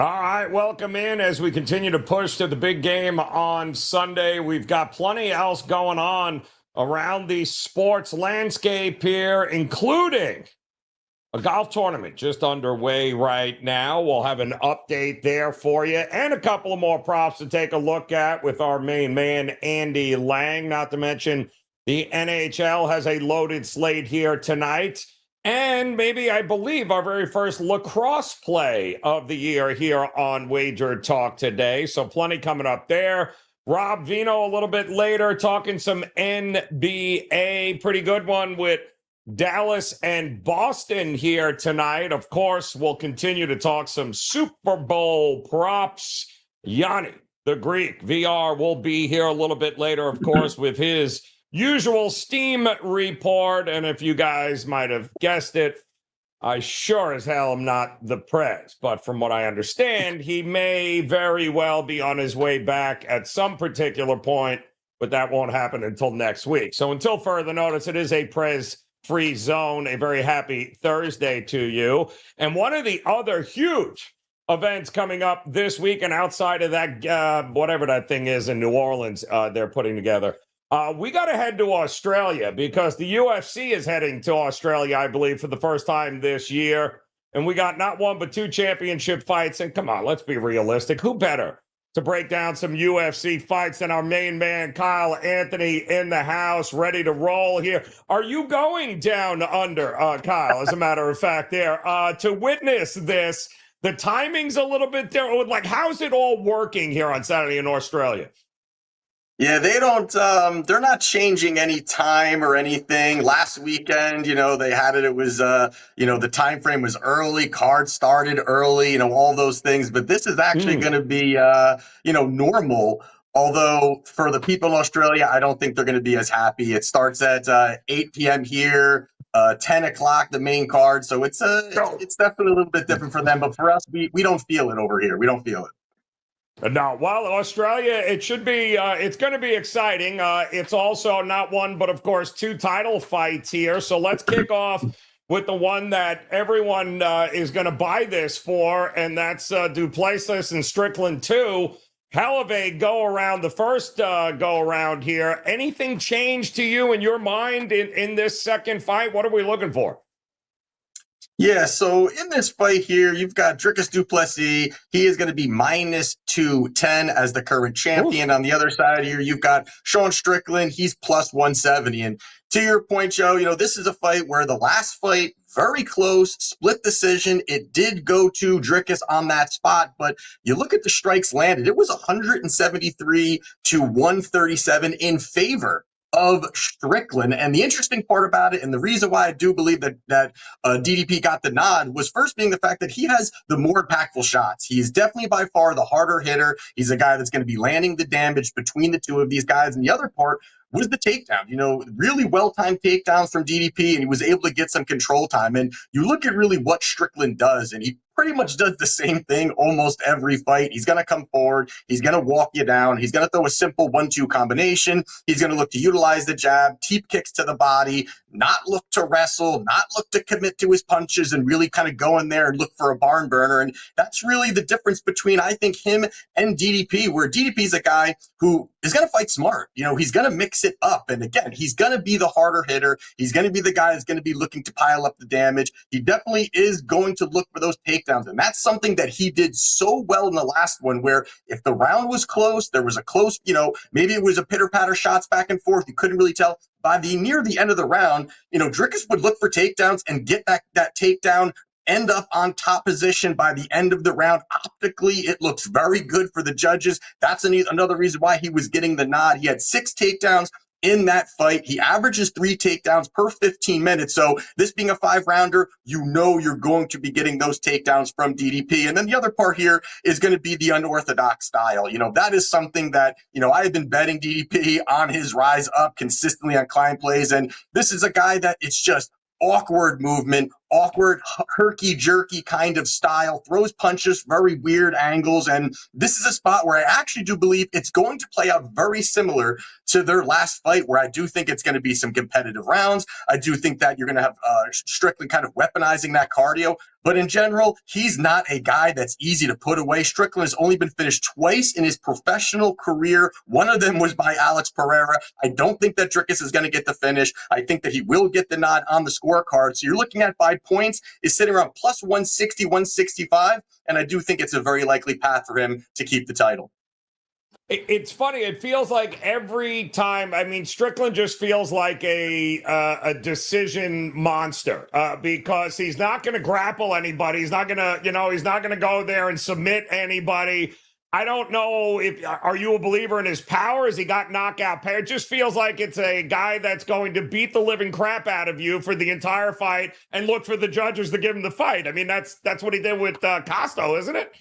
All right, welcome in as we continue to push to the big game on Sunday. We've got plenty else going on around the sports landscape here, including a golf tournament just underway right now. We'll have an update there for you and a couple of more props to take a look at with our main man, Andy Lang. Not to mention the NHL has a loaded slate here tonight. And maybe, I believe, our very first lacrosse play of the year here on WagerTalk Today. So plenty coming up there. Rob Veno a little bit later talking some NBA. Pretty good one with Dallas and Boston here tonight. Of course, we'll continue to talk some Super Bowl props. Gianni the Greek, VR, will be here a little bit later, of course, with his usual Steam report. And if you guys might have guessed it, I sure as hell am not the Prez. But from what I understand, he may very well be on his way back at some particular point, but that won't happen until next week. So until further notice, it is a Prez-free zone. A very happy Thursday to you. And one of the other huge events coming up this week, and outside of that, whatever that thing is in New Orleans they're putting together, we got to head to Australia because the UFC is heading to Australia, I believe, for the first time this year. And we got not one, but two championship fights. And come on, let's be realistic. Who better to break down some UFC fights than our main man, Kyle Anthony, in the house, ready to roll here? Are you going down under, Kyle, as a matter of fact, there to witness this? The timing's a little bit different. Like, how's it all working here on Saturday in Australia? Yeah, they don't, they're not changing any time or anything. Last weekend, they had it was, the time frame was early, cards started early, all those things. But this is actually going to be, normal. Although for the people in Australia, I don't think they're going to be as happy. It starts at 8 p.m. here, 10 o'clock, the main card. So it's definitely a little bit different for them. But for us, we don't feel it over here. We don't feel it. No, well, Australia, it should be, it's going to be exciting. It's also not one, but of course, two title fights here. So let's kick off with the one that everyone is going to buy this for, and that's Du Plessis and Strickland 2. Hell of a go-around, the first go-around here. Anything changed to you in your mind in this second fight? What are we looking for? Yeah, so in this fight here, you've got Dricus Du Plessis. He is going to be minus 210 as the current champion. Oof. On the other side here, you've got Sean Strickland. He's plus 170. And to your point, Joe, this is a fight where the last fight, very close, split decision. It did go to Dricus on that spot, but you look at the strikes landed. It was 173 to 137 in favor of Strickland. And the interesting part about it, and the reason why I do believe that DDP got the nod, was first being the fact that he has the more impactful shots. He's definitely by far the harder hitter. He's a guy that's going to be landing the damage between the two of these guys. And the other part was the takedown. Really well-timed takedowns from DDP, and he was able to get some control time. And you look at really what Strickland does, and he pretty much does the same thing almost every fight. He's going to come forward. He's going to walk you down. He's going to throw a simple 1-2 combination. He's going to look to utilize the jab, teep kicks to the body, not look to wrestle, not look to commit to his punches, and really kind of go in there and look for a barn burner. And that's really the difference between, I think, him and DDP, where DDP is a guy who is going to fight smart. He's going to mix it up. And again, he's going to be the harder hitter. He's going to be the guy that's going to be looking to pile up the damage. He definitely is going to look for those takedowns. And that's something that he did so well in the last one, where if the round was close, there was a close, maybe it was a pitter-patter shots back and forth. You couldn't really tell. By near the end of the round, Dricus would look for takedowns and get that takedown, end up on top position by the end of the round. Optically, it looks very good for the judges. That's another reason why he was getting the nod. He had 6 takedowns in that fight. He averages 3 takedowns per 15 minutes. So this being a 5-rounder, you're going to be getting those takedowns from DDP. And then the other part here is going to be the unorthodox style. That is something that, I have been betting DDP on his rise up consistently on client plays. And this is a guy that it's just awkward movement, awkward, herky-jerky kind of style, throws punches, very weird angles. And this is a spot where I actually do believe it's going to play out very similar to their last fight, where I do think it's going to be some competitive rounds. I do think that you're going to have Strickland kind of weaponizing that cardio. But in general, he's not a guy that's easy to put away. Strickland has only been finished twice in his professional career. One of them was by Alex Pereira. I don't think that Dricus is going to get the finish. I think that he will get the nod on the scorecard. So you're looking at 5 points, is sitting around plus 160, 165. And I do think it's a very likely path for him to keep the title. It's funny. It feels like every time. I mean, Strickland just feels like a decision monster because he's not going to grapple anybody. He's not going to, he's not going to go there and submit anybody. I don't know are you a believer in his power? Has he got knockout power? It just feels like it's a guy that's going to beat the living crap out of you for the entire fight and look for the judges to give him the fight. I mean, that's what he did with Costo, isn't it?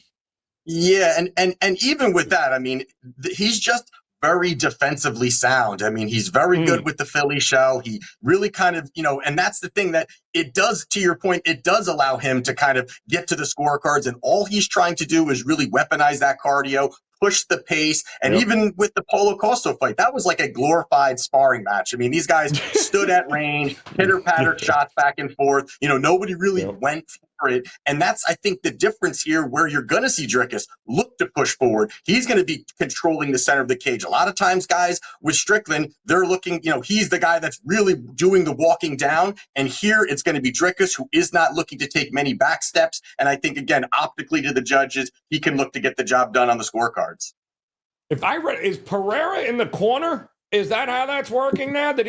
Yeah, and even with that, I mean, he's just very defensively sound. I mean, he's very good with the Philly shell. He really kind of, and that's the thing that it does, to your point, it does allow him to kind of get to the scorecards, and all he's trying to do is really weaponize that cardio, push the pace. And even with the Paulo Costa fight, that was like a glorified sparring match. I mean, these guys stood at range, pitter-patter shots back and forth. Nobody really went for it. And that's, I think, the difference here, where you're going to see Dricus look to push forward. He's going to be controlling the center of the cage. A lot of times, guys, with Strickland, they're looking, he's the guy that's really doing the walking down. And here it's going to be Dricus, who is not looking to take many back steps. And I think, again, optically to the judges, he can look to get the job done on the scorecards. If I read, is Pereira in the corner? Is that how that's working now? Did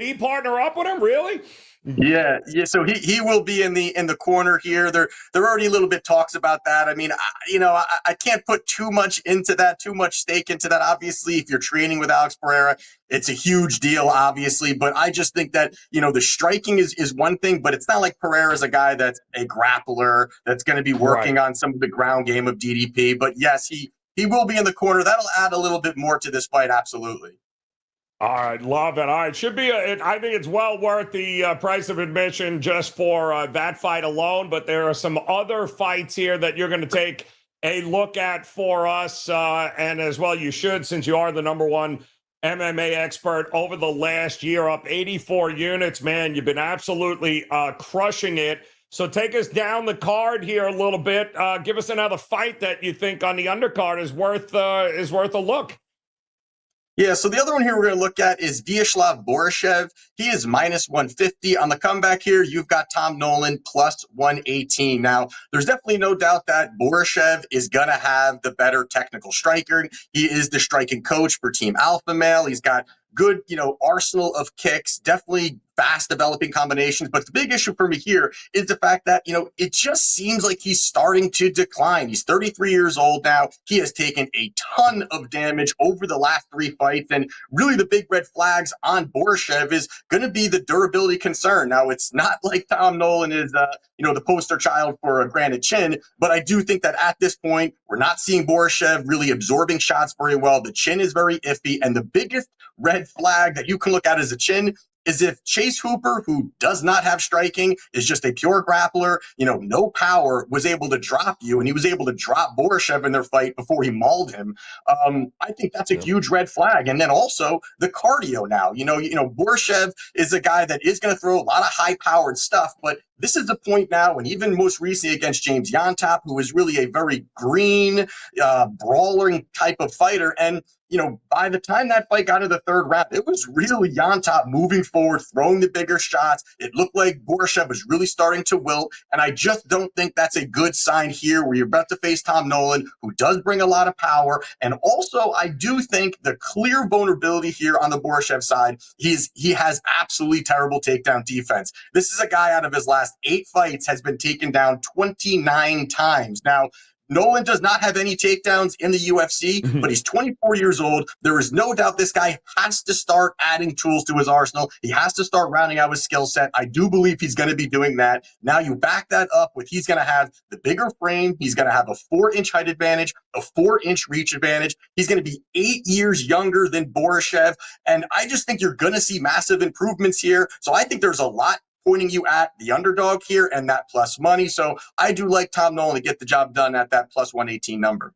he partner up with him? Really? Yeah. So he will be in the corner here. There already a little bit talks about that. I mean, I can't put too much stake into that. Obviously, if you're training with Alex Pereira, it's a huge deal, obviously. But I just think that, the striking is one thing, but it's not like Pereira is a guy that's a grappler that's going to be working on some of the ground game of DDP. But yes, he will be in the corner. That'll add a little bit more to this fight. Absolutely. All right, love it. All right, should be. I think it's well worth the price of admission just for that fight alone. But there are some other fights here that you're going to take a look at for us, and as well you should, since you are the number one MMA expert over the last year, up 84 units. Man, you've been absolutely crushing it. So take us down the card here a little bit. Give us another fight that you think on the undercard is worth a look. Yeah, so the other one here we're going to look at is Viacheslav Borshchev. He is minus 150. On the comeback here, you've got Tom Nolan plus 118. Now, there's definitely no doubt that Borshchev is going to have the better technical striker. He is the striking coach for Team Alpha Male. He's got good, arsenal of kicks, definitely fast developing combinations. But the big issue for me here is the fact that, it just seems like he's starting to decline. He's 33 years old now. He has taken a ton of damage over the last 3 fights. And really the big red flags on Borshchev is going to be the durability concern. Now, it's not like Tom Nolan is, the poster child for a granite chin, but I do think that at this point, we're not seeing Borshchev really absorbing shots very well. The chin is very iffy. And the biggest red flag that you can look at as a chin is if Chase Hooper, who does not have striking, is just a pure grappler, no power, was able to drop you, and he was able to drop Borshchev in their fight before he mauled him. I think that's a huge red flag. And then also the cardio now. Borshchev is a guy that is going to throw a lot of high-powered stuff, but this is the point now, and even most recently against James Yontop, who is really a very green, brawling type of fighter. And, by the time that fight got to the third round, it was really Yontop moving forward, throwing the bigger shots. It looked like Borshchev was really starting to wilt, and I just don't think that's a good sign here where you're about to face Tom Nolan, who does bring a lot of power. And also, I do think the clear vulnerability here on the Borshchev side, he has absolutely terrible takedown defense. This is a guy out of his last 8 fights has been taken down 29 times. Now, Nolan does not have any takedowns in the UFC, but he's 24 years old. There is no doubt this guy has to start adding tools to his arsenal. He has to start rounding out his skill set. I do believe he's going to be doing that. Now you back that up with he's going to have the bigger frame. He's going to have a 4-inch height advantage, a 4-inch reach advantage. He's going to be 8 years younger than Borshchev. And I just think you're going to see massive improvements here. So I think there's a lot pointing you at the underdog here and that plus money. So I do like Tom Nolan to get the job done at that plus 118 number.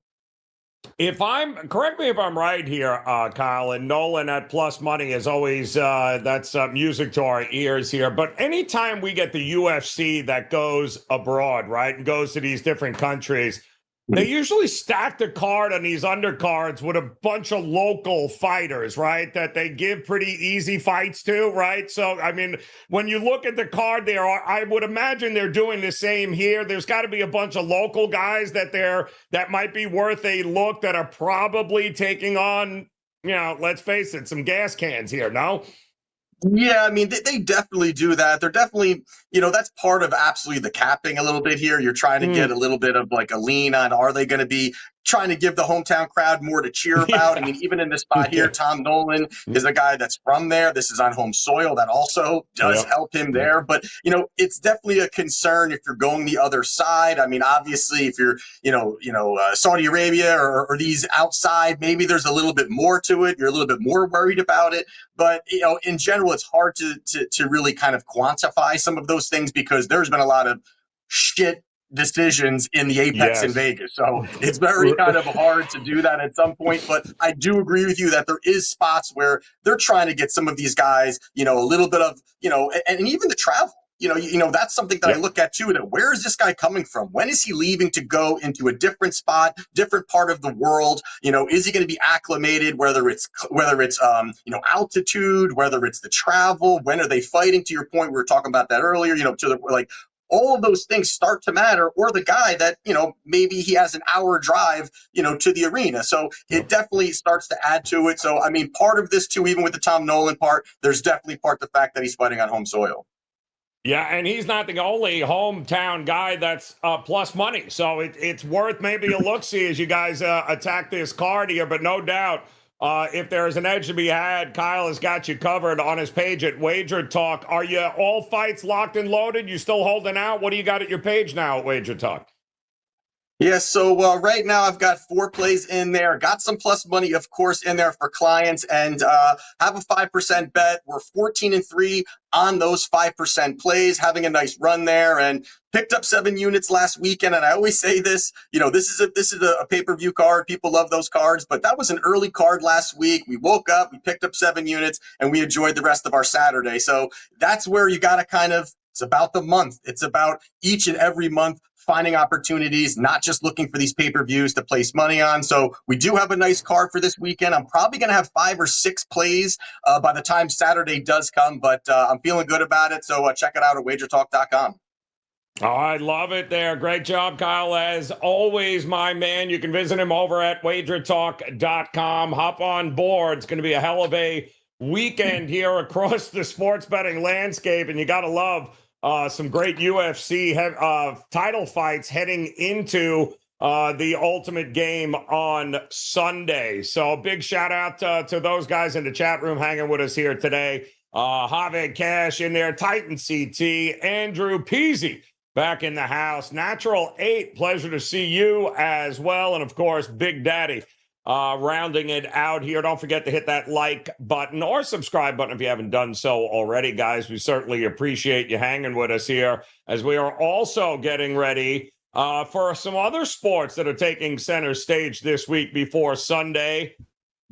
Correct me if I'm right here, Kyle, and Nolan at plus money is always, that's music to our ears here. But anytime we get the UFC that goes abroad, right, and goes to these different countries, they usually stack the card on these undercards with a bunch of local fighters, right? That they give pretty easy fights to, right? So, I mean, when you look at the card there, I would imagine they're doing the same here. There's got to be a bunch of local guys that might be worth a look that are probably taking on, let's face it, some gas cans here, no? Yeah, I mean, they definitely do that. They're definitely, that's part of absolutely the capping a little bit here. You're trying to get a little bit of like a lean on, are they going to be trying to give the hometown crowd more to cheer about? I mean, even in this spot here, Tom Nolan is a guy that's from there. This is on home soil. That also does help him there. But, it's definitely a concern if you're going the other side. I mean, obviously, if you're, Saudi Arabia or these outside, maybe there's a little bit more to it. You're a little bit more worried about it. But, in general, it's hard to really kind of quantify some of those things because there's been a lot of shit decisions in the Apex in Vegas. So it's very kind of hard to do that at some point. But I do agree with you that there is spots where they're trying to get some of these guys, a little bit of, and even the travel. That's something that I look at too, that where is this guy coming from? When is he leaving to go into a different spot, different part of the world? Is he going to be acclimated, whether it's altitude, whether it's the travel, when are they fighting? To your point, we were talking about that earlier, all of those things start to matter, or the guy that, maybe he has an hour drive, to the arena. So it definitely starts to add to it. So, I mean, part of this too, even with the Tom Nolan part, there's definitely part the fact that he's fighting on home soil. Yeah, and he's not the only hometown guy that's plus money. So it's worth maybe a look-see as you guys attack this card here. But no doubt, if there is an edge to be had, Kyle has got you covered on his page at WagerTalk. Are you all fights locked and loaded? You still holding out? What do you got at your page now at WagerTalk? Yeah, so right now I've got 4 plays in there. Got some plus money, of course, in there for clients, and have a 5% bet. We're 14-3 on those 5% plays, having a nice run there, and picked up 7 units last weekend. And I always say this, this is a pay-per-view card. People love those cards, but that was an early card last week. We woke up, we picked up 7 units, and we enjoyed the rest of our Saturday. So that's where you got to it's about the month. It's about each and every month finding opportunities, not just looking for these pay-per-views to place money on. So we do have a nice card for this weekend. I'm probably going to have 5 or 6 plays by the time Saturday does come, but I'm feeling good about it. So check it out at WagerTalk.com. Oh, I love it there. Great job, Kyle. As always, my man, you can visit him over at WagerTalk.com. Hop on board. It's going to be a hell of a weekend here across the sports betting landscape, and you got to love some great UFC title fights heading into the ultimate game on Sunday. So big shout out to those guys in the chat room hanging with us here today. Javier Cash in there, Titan CT, Andrew Peasy back in the house. Natural 8, pleasure to see you as well. And of course, Big Daddy rounding it out here. Don't forget to hit that like button or subscribe button if you haven't done so already, guys. We certainly appreciate you hanging with us here as we are also getting ready for some other sports that are taking center stage this week before Sunday.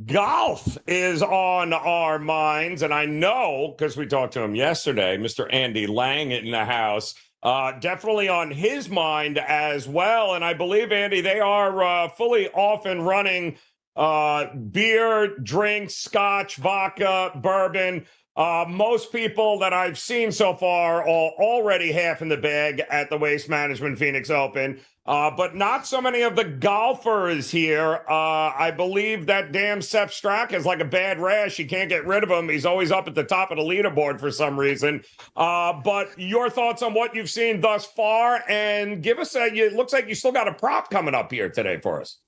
Golf is on our minds, and I know because we talked to him yesterday, Mr. Andy Lang in the house, definitely on his mind as well. And I believe, Andy, they are fully off and running. Beer, drinks, scotch, vodka, bourbon. Most people that I've seen so far are already half in the bag at the Waste Management Phoenix Open, but not so many of the golfers here. I believe that damn Sepp Strack is like a bad rash. You can't get rid of him. He's always up at the top of the leaderboard for some reason. But your thoughts on what you've seen thus far, and give us it looks like you still got a prop coming up here today for us.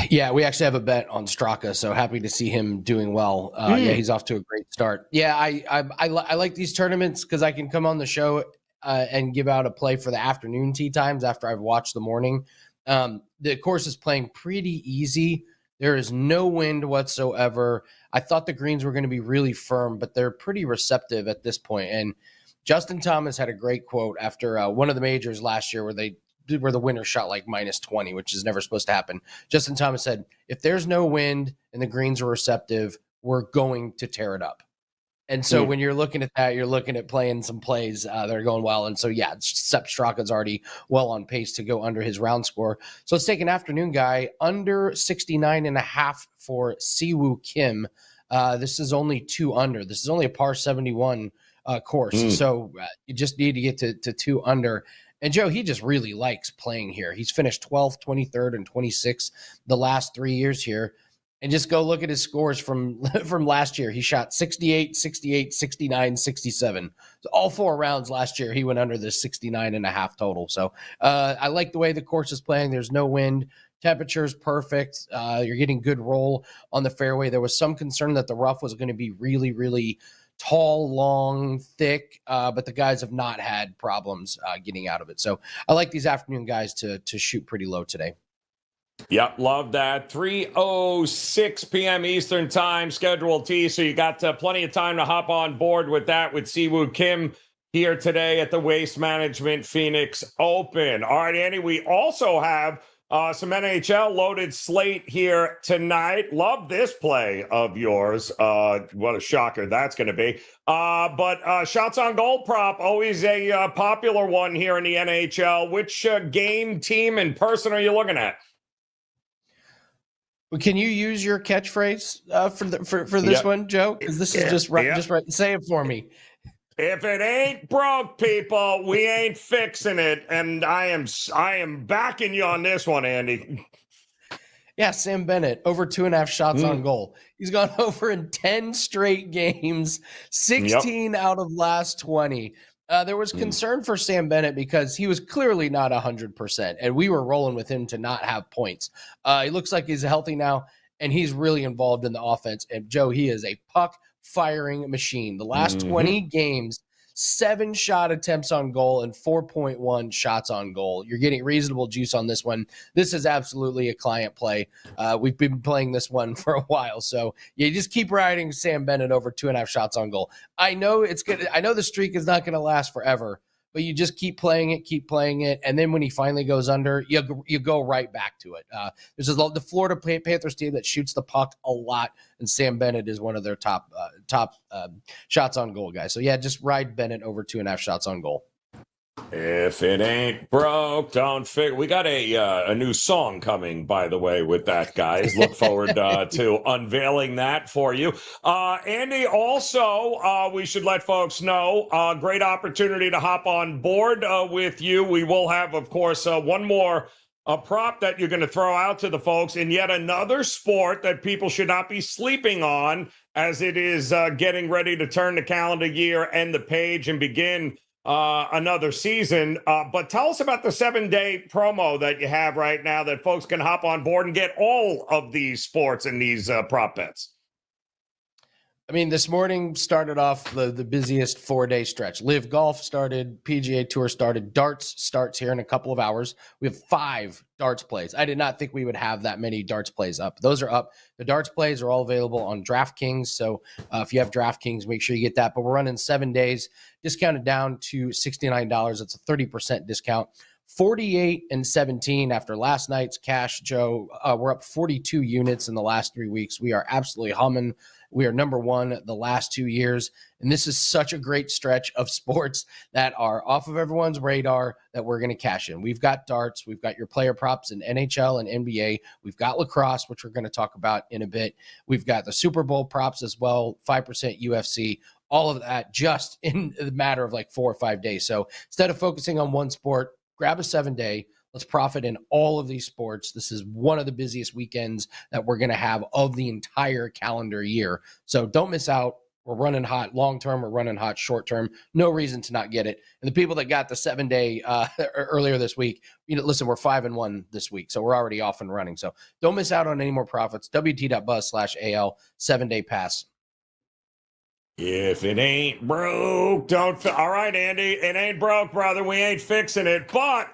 Yeah, we actually have a bet on Straka, so happy to see him doing well. Yeah, he's off to a great start. Yeah, I like these tournaments because I can come on the show and give out a play for the afternoon tee times after I've watched the morning. The course is playing pretty easy There is no wind whatsoever. I thought the greens were going to be really firm, but they're pretty receptive at this point. And Justin Thomas had a great quote after one of the majors last year where the winner shot like -20, which is never supposed to happen. Justin Thomas said, if there's no wind and the greens are receptive, we're going to tear it up. And so when you're looking at that, you're looking at playing some plays that are going well. And so, yeah, Sepp Straka's already well on pace to go under his round score. So let's take an afternoon guy under 69.5 for Siwoo Kim. This is only 2 under. This is only a par 71 course. So you just need to get to 2 under. And Joe, he just really likes playing here. He's finished 12th, 23rd, and 26th the last 3 years here. And just go look at his scores from last year. He shot 68, 68, 69, 67. So all 4 rounds last year, he went under the 69.5 total. So I like the way the course is playing. There's no wind. Temperature is perfect. You're getting good roll on the fairway. There was some concern that the rough was going to be really, really tall, long, thick, but the guys have not had problems getting out of it. So I like these afternoon guys to shoot pretty low today. Yep, love that. 3:06 p.m. Eastern time, scheduled T. So you got plenty of time to hop on board with that with Siwoo Kim here today at the Waste Management Phoenix Open. All right, Andy, we also have some NHL loaded slate here tonight. Love this play of yours. What a shocker that's going to be. But shots on goal prop, always a popular one here in the NHL. Which game, team, and person are you looking at? Can you use your catchphrase for this one, Joe? Because this is just right. Just right. Say it for me. If it ain't broke, people, we ain't fixing it. And I am backing you on this one, Andy. Yeah, Sam Bennett, over 2.5 shots on goal. He's gone over in 10 straight games, 16 out of last 20. There was concern for Sam Bennett because he was clearly not 100%, and we were rolling with him to not have points. He looks like he's healthy now, and he's really involved in the offense. And, Joe, he is a puck-firing machine. The last 20 games, 7 shot attempts on goal and 4.1 shots on goal. You're getting reasonable juice on this one. This is absolutely a client play. We've been playing this one for a while. So you just keep riding Sam Bennett over 2.5 shots on goal. I know it's good. I know the streak is not going to last forever, but you just keep playing it. And then when he finally goes under, you go right back to it. There's the Florida Panthers team that shoots the puck a lot, and Sam Bennett is one of their top shots on goal guys. So, yeah, just ride Bennett over 2.5 shots on goal. If it ain't broke, don't fix. We got a new song coming, by the way, with that, guys. Look forward to unveiling that for you. Andy, also, we should let folks know, great opportunity to hop on board with you. We will have, of course, one more prop that you're going to throw out to the folks in yet another sport that people should not be sleeping on as it is getting ready to turn the calendar year and the page and begin another season. But tell us about the 7-day promo that you have right now that folks can hop on board and get all of these sports and these prop bets. I mean, this morning started off the busiest 4-day stretch. Live Golf started, PGA Tour started, darts starts here in a couple of hours. We have 5 darts plays. I did not think we would have that many darts plays up. Those are up. The darts plays are all available on DraftKings. So if you have DraftKings, make sure you get that. But we're running 7 days, discounted down to $69. It's a 30% discount. 48 and 17 after last night's cash, Joe. We're up 42 units in the last 3 weeks. We are absolutely humming. We are number 1 the last 2 years. And this is such a great stretch of sports that are off of everyone's radar that we're going to cash in. We've got darts. We've got your player props in NHL and NBA. We've got lacrosse, which we're going to talk about in a bit. We've got the Super Bowl props as well, 5% UFC, all of that just in the matter of like 4 or 5 days. So instead of focusing on one sport, grab a 7-day. Let's profit in all of these sports. This is one of the busiest weekends that we're going to have of the entire calendar year. So don't miss out. We're running hot long-term. We're running hot short-term. No reason to not get it. And the people that got the 7-day earlier this week, listen, we're 5-1 this week. So we're already off and running. So don't miss out on any more profits. WT.buzz/AL 7-day pass. If it ain't broke, don't. All right, Andy, it ain't broke, brother. We ain't fixing it. But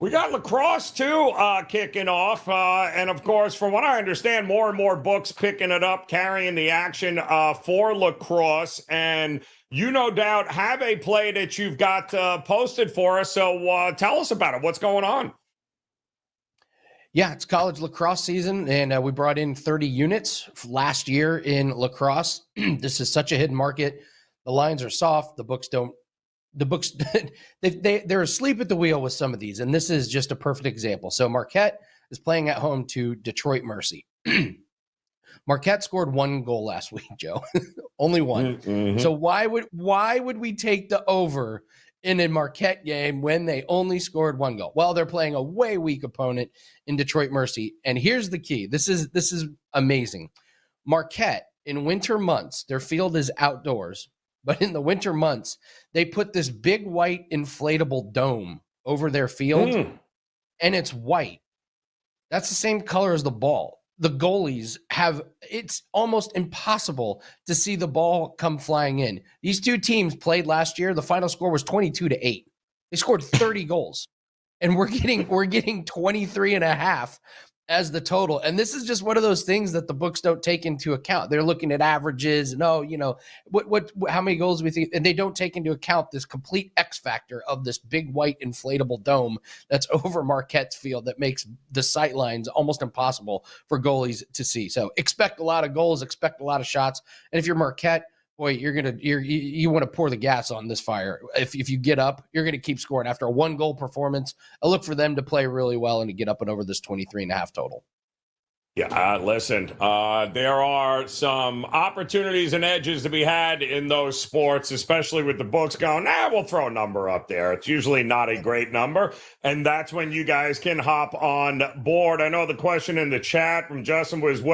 We got lacrosse too kicking off, and of course, from what I understand, more and more books picking it up, carrying the action for lacrosse. And you no doubt have a play that you've got posted for us. So tell us about it. What's going on? Yeah, it's college lacrosse season, and we brought in 30 units last year in lacrosse. This is such a hidden market. The lines are soft. The books they're asleep at the wheel with some of these, and this is just a perfect example. So Marquette is playing at home to Detroit Mercy. Marquette scored 1 goal last week, Joe. Only one. Mm-hmm. So why would we take the over in a Marquette game when they only scored 1 goal? Well, they're playing a way weak opponent in Detroit Mercy. And here's the key. This is amazing. Marquette, in winter months, their field is outdoors, but in the winter months, they put this big white inflatable dome over their field, and it's white. That's the same color as the ball. The goalies it's almost impossible to see the ball come flying in. These two teams played last year. The final score was 22-8. They scored 30 goals, and we're getting 23 and a half as the total. And this is just one of those things that the books don't take into account. They're looking at averages and, how many goals do we think? And they don't take into account this complete X factor of this big white inflatable dome that's over Marquette's field that makes the sight lines almost impossible for goalies to see. So expect a lot of goals, expect a lot of shots. And if you're Marquette, boy, you want to pour the gas on this fire. If you get up, you're going to keep scoring. After a 1-goal performance, I look for them to play really well and to get up and over this 23.5 total. Yeah, listen, there are some opportunities and edges to be had in those sports, especially with the books going, we'll throw a number up there. It's usually not a great number, and that's when you guys can hop on board. I know the question in the chat from Justin was,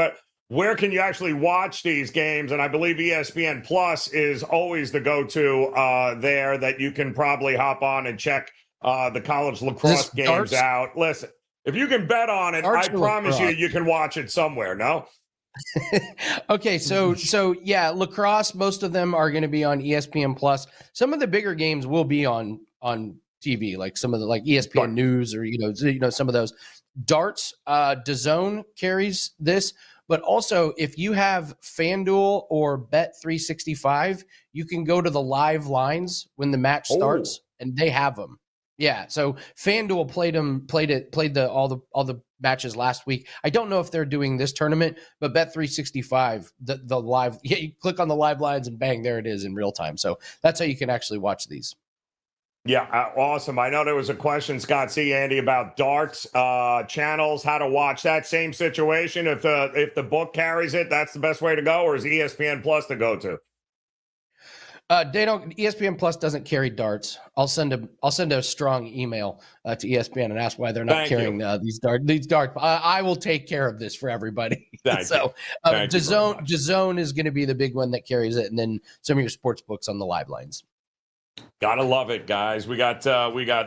where can you actually watch these games? And I believe ESPN Plus is always the go-to there that you can probably hop on and check the college lacrosse games darts out. Listen, if you can bet on it, I promise you can watch it somewhere, no? Okay, so yeah, lacrosse, most of them are going to be on ESPN Plus. Some of the bigger games will be on TV, like some of the ESPN News or some of those. Darts, DAZN carries this. But also, if you have FanDuel or Bet365, you can go to the live lines when the match starts, and they have them. Yeah, so FanDuel played all the matches last week. I don't know if they're doing this tournament, but Bet365, the live, you click on the live lines and bang, there it is in real time. So that's how you can actually watch these. Yeah, awesome. I know there was a question, Scott C. Andy, about darts channels, how to watch that same situation. If the book carries it, that's the best way to go, or is ESPN Plus to go to? ESPN Plus doesn't carry darts. I'll send a strong email to ESPN and ask why they're not carrying these darts. I will take care of this for everybody. DAZN is going to be the big one that carries it, and then some of your sports books on the live lines. Gotta love it, guys. We got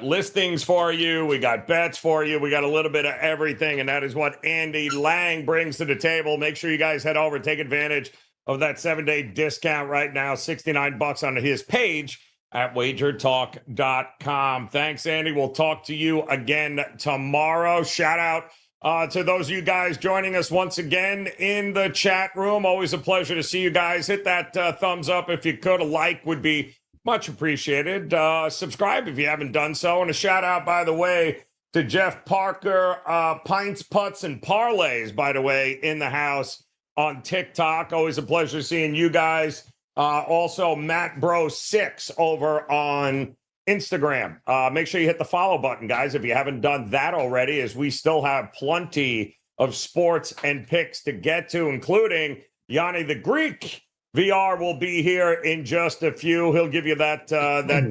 listings for you. We got bets for you. We got a little bit of everything, and that is what Andy Lang brings to the table. Make sure you guys head over and take advantage of that 7-day discount right now, $69 on his page at WagerTalk.com. Thanks, Andy. We'll talk to you again tomorrow. Shout out to those of you guys joining us once again in the chat room. Always a pleasure to see you guys. Hit that thumbs up if you could. A like would be much appreciated. Subscribe if you haven't done so. And a shout out, by the way, to Jeff Parker, Pints, Putts, and Parlays, by the way, in the house on TikTok. Always a pleasure seeing you guys. Also, Matt Bro 6 over on Instagram. Make sure you hit the follow button, guys, if you haven't done that already, as we still have plenty of sports and picks to get to, including Gianni the Greek. VR will be here in just a few. He'll give you that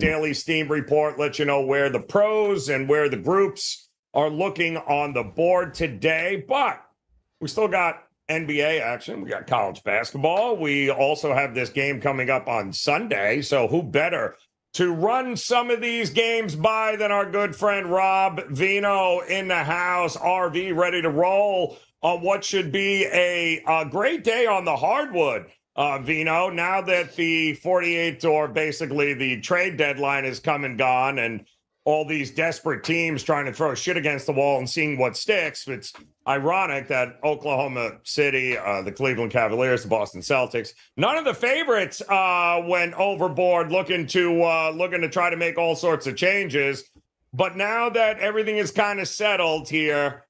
daily Steam report, let you know where the pros and where the groups are looking on the board today. But we still got NBA action. We got college basketball. We also have this game coming up on Sunday. So who better to run some of these games by than our good friend Rob Veno in the house, RV, ready to roll on what should be a great day on the hardwood. Veno, now that the 48th, or basically the trade deadline, is come and gone, and all these desperate teams trying to throw shit against the wall and seeing what sticks. It's ironic that Oklahoma City, the Cleveland Cavaliers, the Boston Celtics, none of the favorites went overboard looking to try to make all sorts of changes. But now that everything is kind of settled here,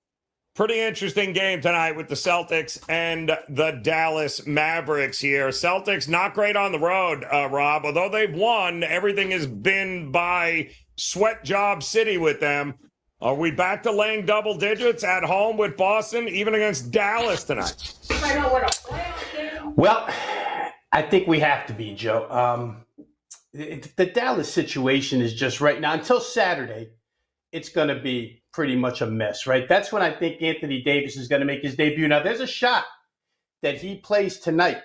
pretty interesting game tonight with the Celtics and the Dallas Mavericks here. Celtics not great on the road, Rob. Although they've won, everything has been by sweat job city with them. Are we back to laying double digits at home with Boston, even against Dallas tonight? Well, I think we have to be, Joe. The Dallas situation is just right now, until Saturday, it's going to be pretty much a mess, right? That's when I think Anthony Davis is going to make his debut. Now, there's a shot that he plays tonight,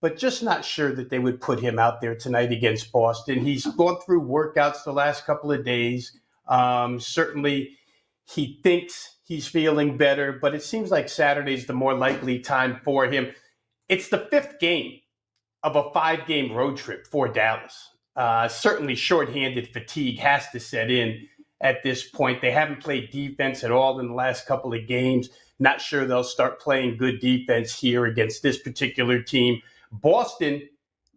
but just not sure that they would put him out there tonight against Boston. He's gone through workouts the last couple of days. Certainly, he thinks he's feeling better, but it seems like Saturday's the more likely time for him. It's the fifth game of a 5-game road trip for Dallas. Certainly, shorthanded fatigue has to set in at this point. They haven't played defense at all in the last couple of games. Not sure they'll start playing good defense here against this particular team. Boston,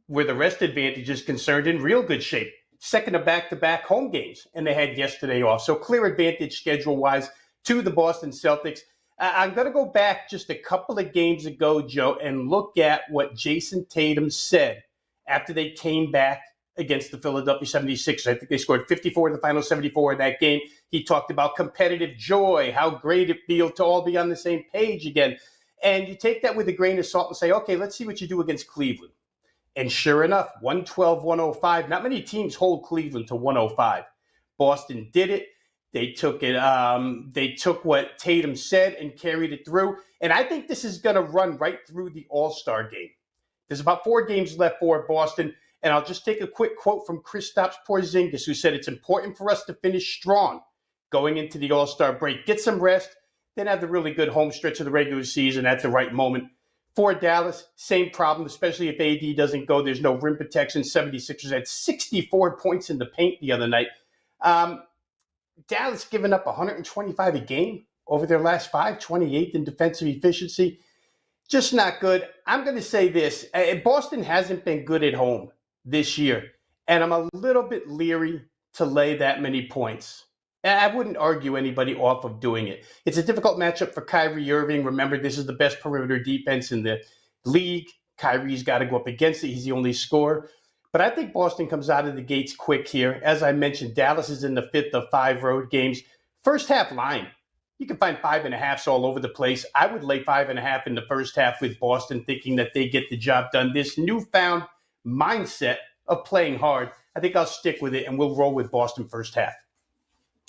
where the rest advantage is concerned, in real good shape. Second of back-to-back home games, and they had yesterday off. So clear advantage schedule-wise to the Boston Celtics. I'm going to go back just a couple of games ago, Joe, and look at what Jason Tatum said after they came back against the Philadelphia 76ers. I think they scored 54 in the final 74 in that game. He talked about competitive joy, how great it feels to all be on the same page again. And you take that with a grain of salt and say, okay, let's see what you do against Cleveland. And sure enough, 112-105. Not many teams hold Cleveland to 105. Boston did it. They took it. They took what Tatum said and carried it through. And I think this is going to run right through the All-Star game. There's about 4 games left for Boston. And I'll just take a quick quote from Kristaps Porzingis, who said it's important for us to finish strong going into the All-Star break. Get some rest, then have the really good home stretch of the regular season at the right moment. For Dallas, same problem, especially if AD doesn't go. There's no rim protection. 76ers had 64 points in the paint the other night. Dallas giving up 125 a game over their last 5, 28th in defensive efficiency. Just not good. I'm going to say this. Boston hasn't been good at home this year, and I'm a little bit leery to lay that many points. I wouldn't argue anybody off of doing it. It's a difficult matchup for Kyrie Irving. Remember, this is the best perimeter defense in the league. Kyrie's got to go up against it. He's the only scorer. But I think Boston comes out of the gates quick here. As I mentioned, Dallas is in the 5th of 5 road games. First half line, you can find 5.5s all over the place. I would lay 5.5 in the first half with Boston, thinking that they get the job done. This newfound mindset of playing hard, I think I'll stick with it, and we'll roll with Boston first half.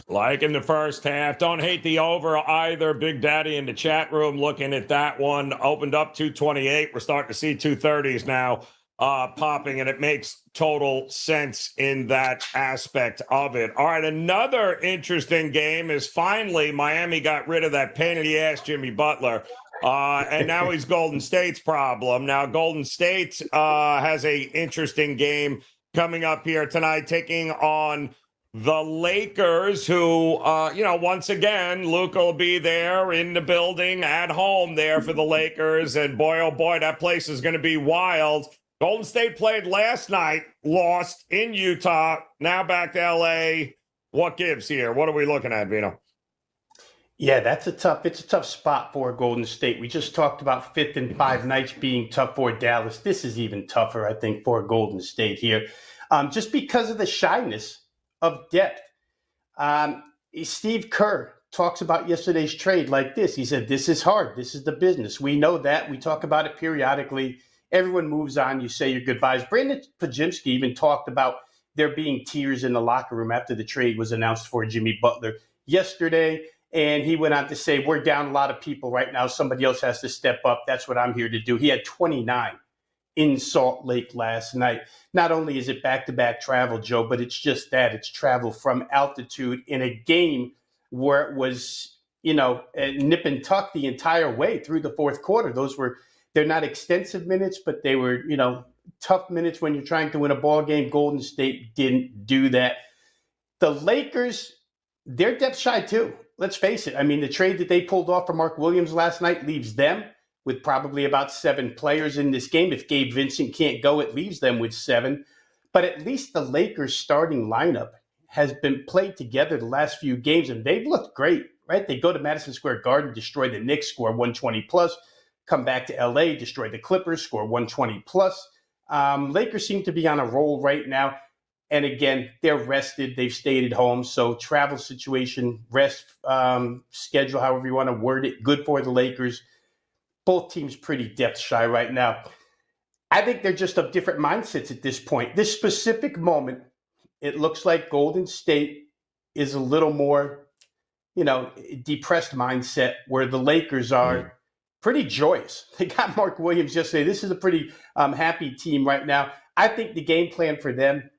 Like in the first half. Don't hate the over either. Big Daddy in the chat room looking at that one. Opened up 228. We're starting to see 230s now popping, and it makes total sense in that aspect of it. All right, another interesting game is finally Miami got rid of that pain in the ass Jimmy Butler. And now he's Golden State's problem. Now Golden State has a interesting game coming up here tonight, taking on the Lakers, who, once again, Luka will be there in the building at home there for the Lakers. And boy, oh boy, that place is going to be wild. Golden State played last night, lost in Utah, now back to LA. What gives here? What are we looking at, Veno? Yeah, it's a tough spot for Golden State. We just talked about 5th and 5 nights being tough for Dallas. This is even tougher, I think, for Golden State here, just because of the shyness of depth. Steve Kerr talks about yesterday's trade like this. He said, this is hard. This is the business. We know that. We talk about it periodically. Everyone moves on. You say your goodbyes. Brandon Pajimski even talked about there being tears in the locker room after the trade was announced for Jimmy Butler yesterday. And he went on to say, we're down a lot of people right now. Somebody else has to step up. That's what I'm here to do. He had 29 in Salt Lake last night. Not only is it back-to-back travel, Joe, but it's just that. It's travel from altitude in a game where it was, nip and tuck the entire way through the fourth quarter. They're not extensive minutes, but they were, tough minutes when you're trying to win a ball game. Golden State didn't do that. The Lakers, they're depth shy too. Let's face it. I mean, the trade that they pulled off for Mark Williams last night leaves them with probably about 7 players in this game. If Gabe Vincent can't go, it leaves them with 7. But at least the Lakers starting lineup has been played together the last few games, and they've looked great, right? They go to Madison Square Garden, destroy the Knicks, score 120 plus, come back to LA, destroy the Clippers, score 120 plus. Lakers seem to be on a roll right now. And again, they're rested. They've stayed at home. So travel situation, rest schedule, however you want to word it, good for the Lakers. Both teams pretty depth shy right now. I think they're just of different mindsets at this point. This specific moment, it looks like Golden State is a little more, depressed mindset, where the Lakers are pretty joyous. They got Mark Williams yesterday. This is a pretty happy team right now. I think the game plan for them,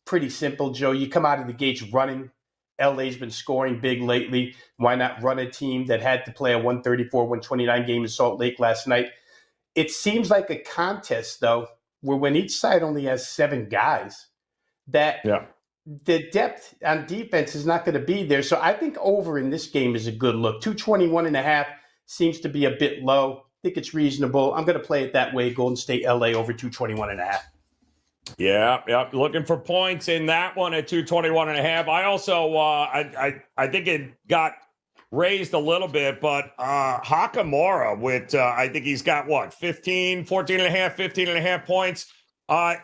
pretty simple, Joe. You come out of the gates running. LA's been scoring big lately. Why not run a team that had to play a 134-129 game in Salt Lake last night? It seems like a contest, though, where when each side only has 7 guys, that the depth on defense is not going to be there. So I think over in this game is a good look. 221.5 seems to be a bit low. I think it's reasonable. I'm going to play it that way. Golden State, LA over 221.5. Yeah. Looking for points in that one at 221.5. I also, I think it got raised a little bit, but Hakamura with, I think he's got 15.5 points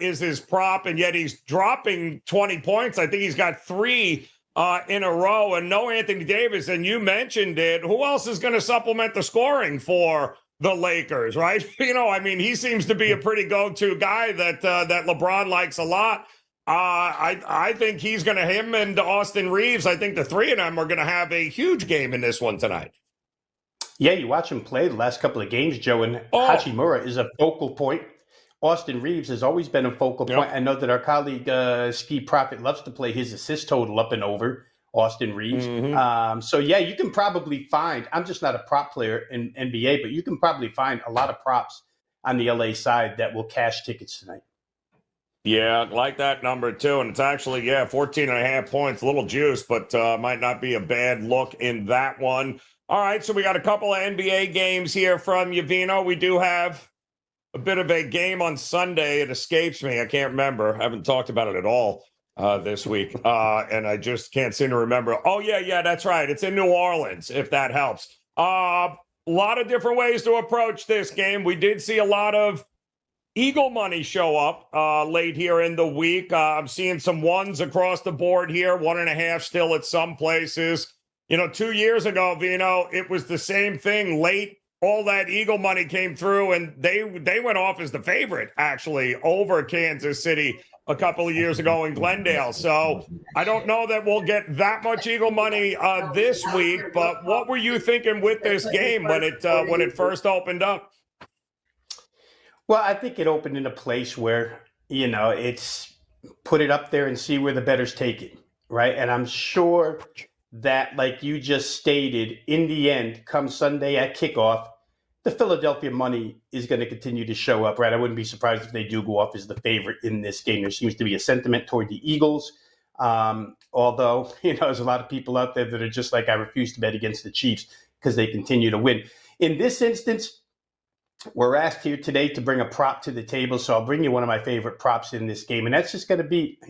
is his prop, and yet he's dropping 20 points. I think he's got 3 in a row, and no Anthony Davis. And you mentioned it. Who else is going to supplement the scoring for the Lakers, right? He seems to be a pretty go-to guy that LeBron likes a lot. I think he's going to, him and Austin Reeves, I think the 3 of them are going to have a huge game in this one tonight. Yeah, you watch him play the last couple of games, Joe, and Hachimura is a focal point. Austin Reeves has always been a focal point. I know that our colleague Ski Prophet loves to play his assist total up and over Austin Reeves. So, yeah, you can probably find – I'm just not a prop player in NBA, but you can probably find a lot of props on the LA side that will cash tickets tonight. Yeah, like that number, too. And it's actually, 14.5 points, a little juice, but might not be a bad look in that one. All right, so we got a couple of NBA games here from you, Veno. We do have a bit of a game on Sunday. It escapes me. I can't remember. I haven't talked about it at all this week, and I just can't seem to remember. Oh, yeah, that's right. It's in New Orleans, if that helps. A lot of different ways to approach this game. We did see a lot of Eagle money show up late here in the week. I'm seeing some 1s across the board here, 1.5 still at some places. 2 years ago, Veno, it was the same thing late. All that Eagle money came through, and they went off as the favorite, actually, over Kansas City a couple of years ago in Glendale. So I don't know that we'll get that much Eagle money this week, but what were you thinking with this game when it first opened up? Well, I think it opened in a place where, it's put it up there and see where the bettors take it, right? And I'm sure that, like you just stated, in the end, come Sunday at kickoff, the Philadelphia money is going to continue to show up, right? I wouldn't be surprised if they do go off as the favorite in this game. There seems to be a sentiment toward the Eagles, although, there's a lot of people out there that are just like, I refuse to bet against the Chiefs because they continue to win. In this instance, we're asked here today to bring a prop to the table, so I'll bring you one of my favorite props in this game, and that's just going to be,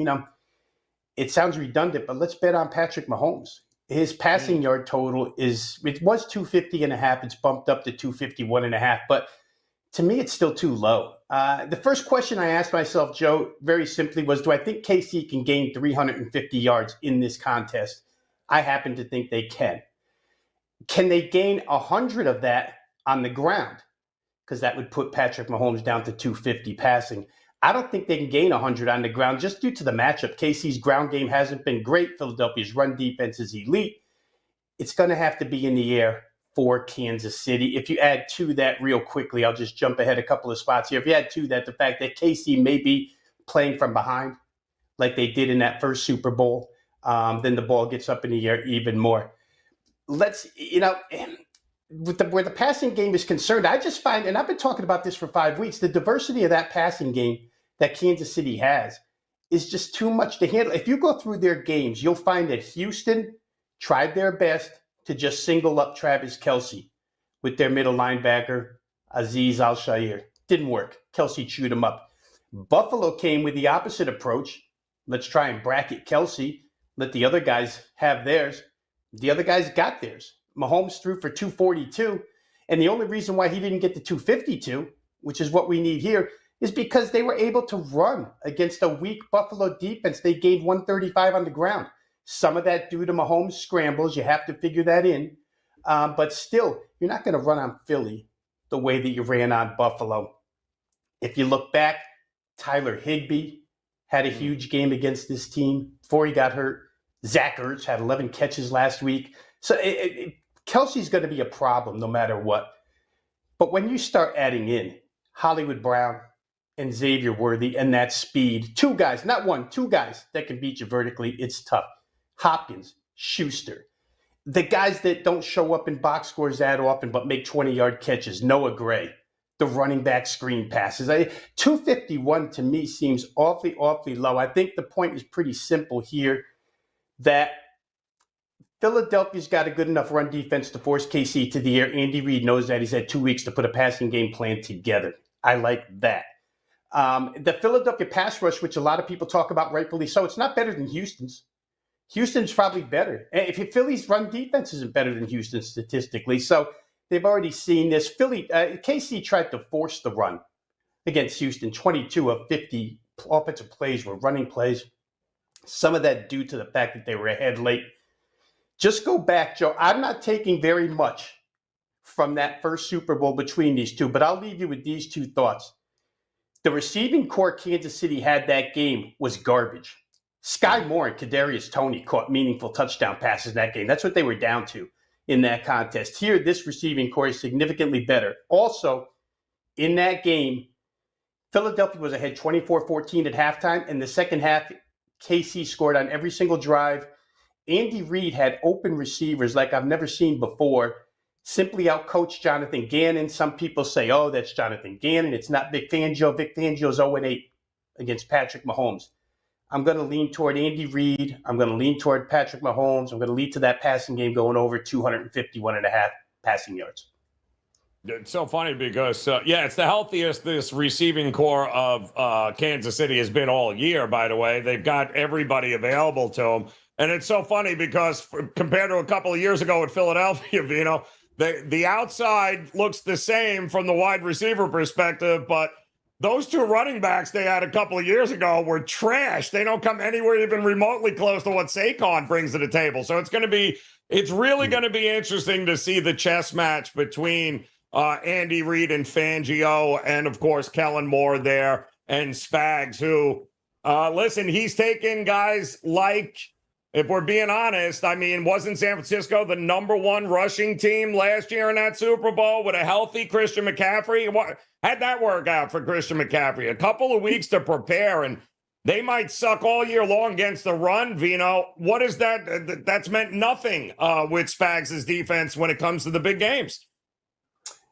it sounds redundant, but let's bet on Patrick Mahomes. His passing yard total it was 250.5. It's bumped up to 251.5, but to me, it's still too low. The first question I asked myself, Joe, very simply was, do I think KC can gain 350 yards in this contest? I happen to think they can. Can they gain 100 of that on the ground? Because that would put Patrick Mahomes down to 250 passing. I don't think they can gain 100 on the ground just due to the matchup. KC's ground game hasn't been great. Philadelphia's run defense is elite. It's going to have to be in the air for Kansas City. If you add to that real quickly, I'll just jump ahead a couple of spots here. If you add to that the fact that KC may be playing from behind like they did in that first Super Bowl, then the ball gets up in the air even more. Where the passing game is concerned, I just find, and I've been talking about this for 5 weeks, the diversity of that passing game that Kansas City has is just too much to handle. If you go through their games, you'll find that Houston tried their best to just single up Travis Kelce with their middle linebacker, Azeez Al-Shaair. Didn't work. Kelce chewed him up. Buffalo came with the opposite approach. Let's try and bracket Kelce. Let the other guys have theirs. The other guys got theirs. Mahomes threw for 242. And the only reason why he didn't get to 252, which is what we need here, is because they were able to run against a weak Buffalo defense. They gained 135 on the ground. Some of that due to Mahomes' scrambles. You have to figure that in. But still, you're not going to run on Philly the way that you ran on Buffalo. If you look back, Tyler Higbee had a huge game against this team before he got hurt. Zach Ertz had 11 catches last week. So Kelsey's going to be a problem no matter what. But when you start adding in Hollywood Brown and Xavier Worthy and that speed, two guys, not one, two guys that can beat you vertically, it's tough. Hopkins, Schuster, the guys that don't show up in box scores that often but make 20-yard catches, Noah Gray, the running back screen passes. 251 to me seems awfully low. I think the point is pretty simple here, that Philadelphia's got a good enough run defense to force KC to the air. Andy Reid knows that. He's had 2 weeks to put a passing game plan together. I like that. The Philadelphia pass rush, which a lot of people talk about rightfully so, it's not better than Houston's. Houston's probably better. If Philly's run defense isn't better than Houston statistically, so they've already seen this. KC tried to force the run against Houston. 22 of 50 offensive plays were running plays. Some of that due to the fact that they were ahead late. Just go back, Joe. I'm not taking very much from that first Super Bowl between these two, but I'll leave you with these two thoughts. The receiving core Kansas City had that game was garbage. Sky Moore and Kadarius Toney caught meaningful touchdown passes that game. That's what they were down to in that contest. Here, this receiving core is significantly better. Also, in that game, Philadelphia was ahead 24-14 at halftime. In the second half, KC scored on every single drive. Andy Reid had open receivers like I've never seen before, simply outcoached Jonathan Gannon. Some people say, oh, that's Jonathan Gannon. It's not Vic Fangio. Vic Fangio's 0-8 against Patrick Mahomes. I'm going to lean toward Andy Reid. I'm going to lean toward Patrick Mahomes. I'm going to lead to that passing game going over 251.5 passing yards. It's so funny because, it's the healthiest this receiving core of Kansas City has been all year, by the way. They've got everybody available to them. And it's so funny because compared to a couple of years ago at Philadelphia, Veno, the outside looks the same from the wide receiver perspective, but those two running backs they had a couple of years ago were trash. They don't come anywhere even remotely close to what Saquon brings to the table. So it's really going to be interesting to see the chess match between Andy Reid and Fangio, and of course Kellen Moore there and Spags, who listen, he's taken guys like, if we're being honest, I mean, wasn't San Francisco the number one rushing team last year in that Super Bowl with a healthy Christian McCaffrey? How'd that work out for Christian McCaffrey? A couple of weeks to prepare, and they might suck all year long against the run, Veno. What is that? That's meant nothing with Spags' defense when it comes to the big games.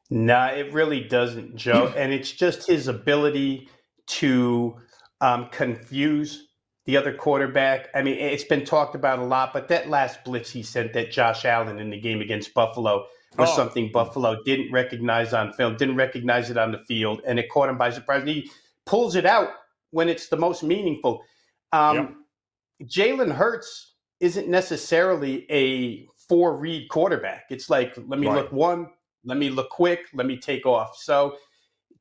Nah, it really doesn't, Joe. And it's just his ability to confuse the other quarterback. I mean, it's been talked about a lot, but that last blitz he sent at Josh Allen in the game against Buffalo was something Buffalo didn't recognize on film, didn't recognize it on the field, and it caught him by surprise. And he pulls it out when it's the most meaningful. Jalen Hurts isn't necessarily a four-read quarterback. It's like, let me look one, let me look quick, let me take off. So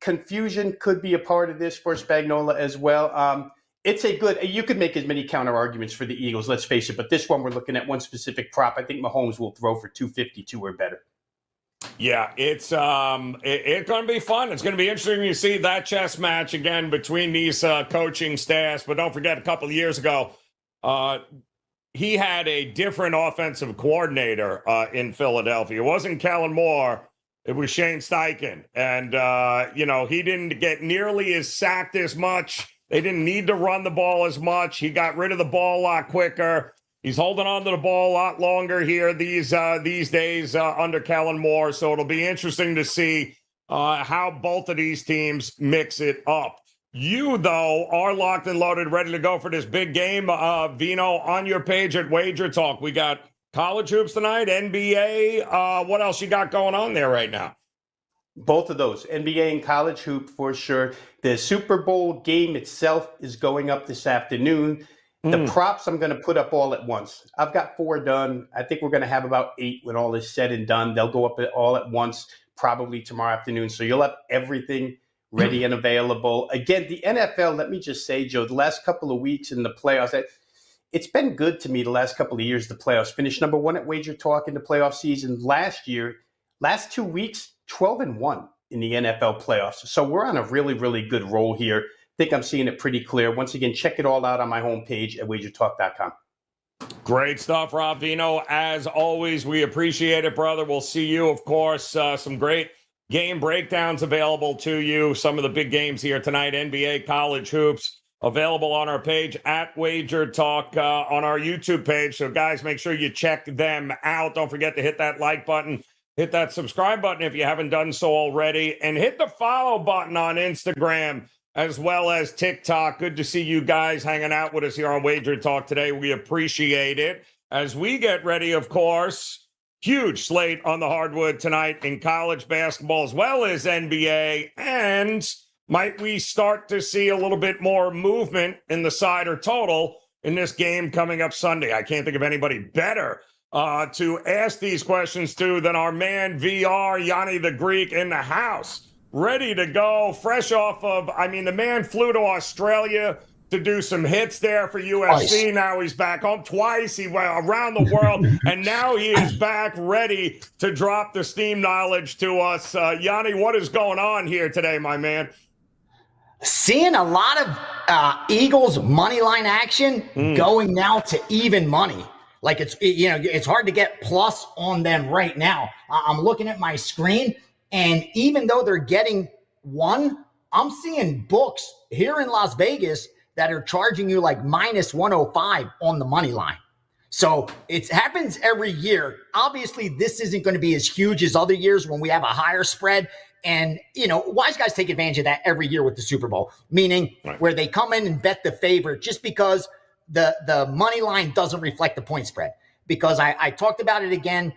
confusion could be a part of this for Spagnuolo as well. It's you could make as many counter arguments for the Eagles, let's face it, but this one we're looking at one specific prop. I think Mahomes will throw for 252 or better. Yeah, it's going to be fun. It's going to be interesting to see that chess match again between these coaching staffs. But don't forget, a couple of years ago, he had a different offensive coordinator in Philadelphia. It wasn't Kellen Moore. It was Shane Steichen. And, he didn't get nearly as sacked as much. They didn't need to run the ball as much. He got rid of the ball a lot quicker. He's holding on to the ball a lot longer here these days under Kellen Moore. So it'll be interesting to see how both of these teams mix it up. You, though, are locked and loaded, ready to go for this big game. Veno, on your page at Wager Talk, we got college hoops tonight, NBA. What else you got going on there right now? Both of those, NBA and college hoop for sure. The Super Bowl game itself is going up this afternoon. The props I'm going to put up all at once. I've got 4 done. I think we're going to have about 8 when all is said and done. They'll go up all at once, probably tomorrow afternoon. So you'll have everything ready and available. Again, the NFL, let me just say, Joe, the last couple of weeks in the playoffs, it's been good to me the last couple of years, the playoffs. Finished number 1 at Wager Talk in the playoff season last year. Last 2 weeks, 12-1 in the NFL playoffs. So we're on a really, really good roll here. I think I'm seeing it pretty clear. Once again, check it all out on my homepage at wagertalk.com. Great stuff, Rob Veno. As always, we appreciate it, brother. We'll see you, of course. Some great game breakdowns available to you. Some of the big games here tonight, NBA, college hoops, available on our page at Wager Talk on our YouTube page. So, guys, make sure you check them out. Don't forget to hit that like button. Hit that subscribe button if you haven't done so already. And hit the follow button on Instagram as well as TikTok. Good to see you guys hanging out with us here on Wager Talk today. We appreciate it. As we get ready, of course, huge slate on the hardwood tonight in college basketball as well as NBA. And might we start to see a little bit more movement in the side or total in this game coming up Sunday? I can't think of anybody better to ask these questions to than our man VR, Gianni the Greek, in the house. Ready to go, fresh off of, the man flew to Australia to do some hits there for UFC. Twice. Now he's back home twice. He went around the world, and now he is back ready to drop the steam knowledge to us. Gianni, what is going on here today, my man? Seeing a lot of Eagles money line action going now to even money. Like it's hard to get plus on them right now. I'm looking at my screen, and even though they're getting 1, I'm seeing books here in Las Vegas that are charging you like minus 105 on the money line. So it happens every year. Obviously, this isn't going to be as huge as other years when we have a higher spread. And, wise guys take advantage of that every year with the Super Bowl, meaning where they come in and bet the favorite just because the money line doesn't reflect the point spread. Because I talked about it again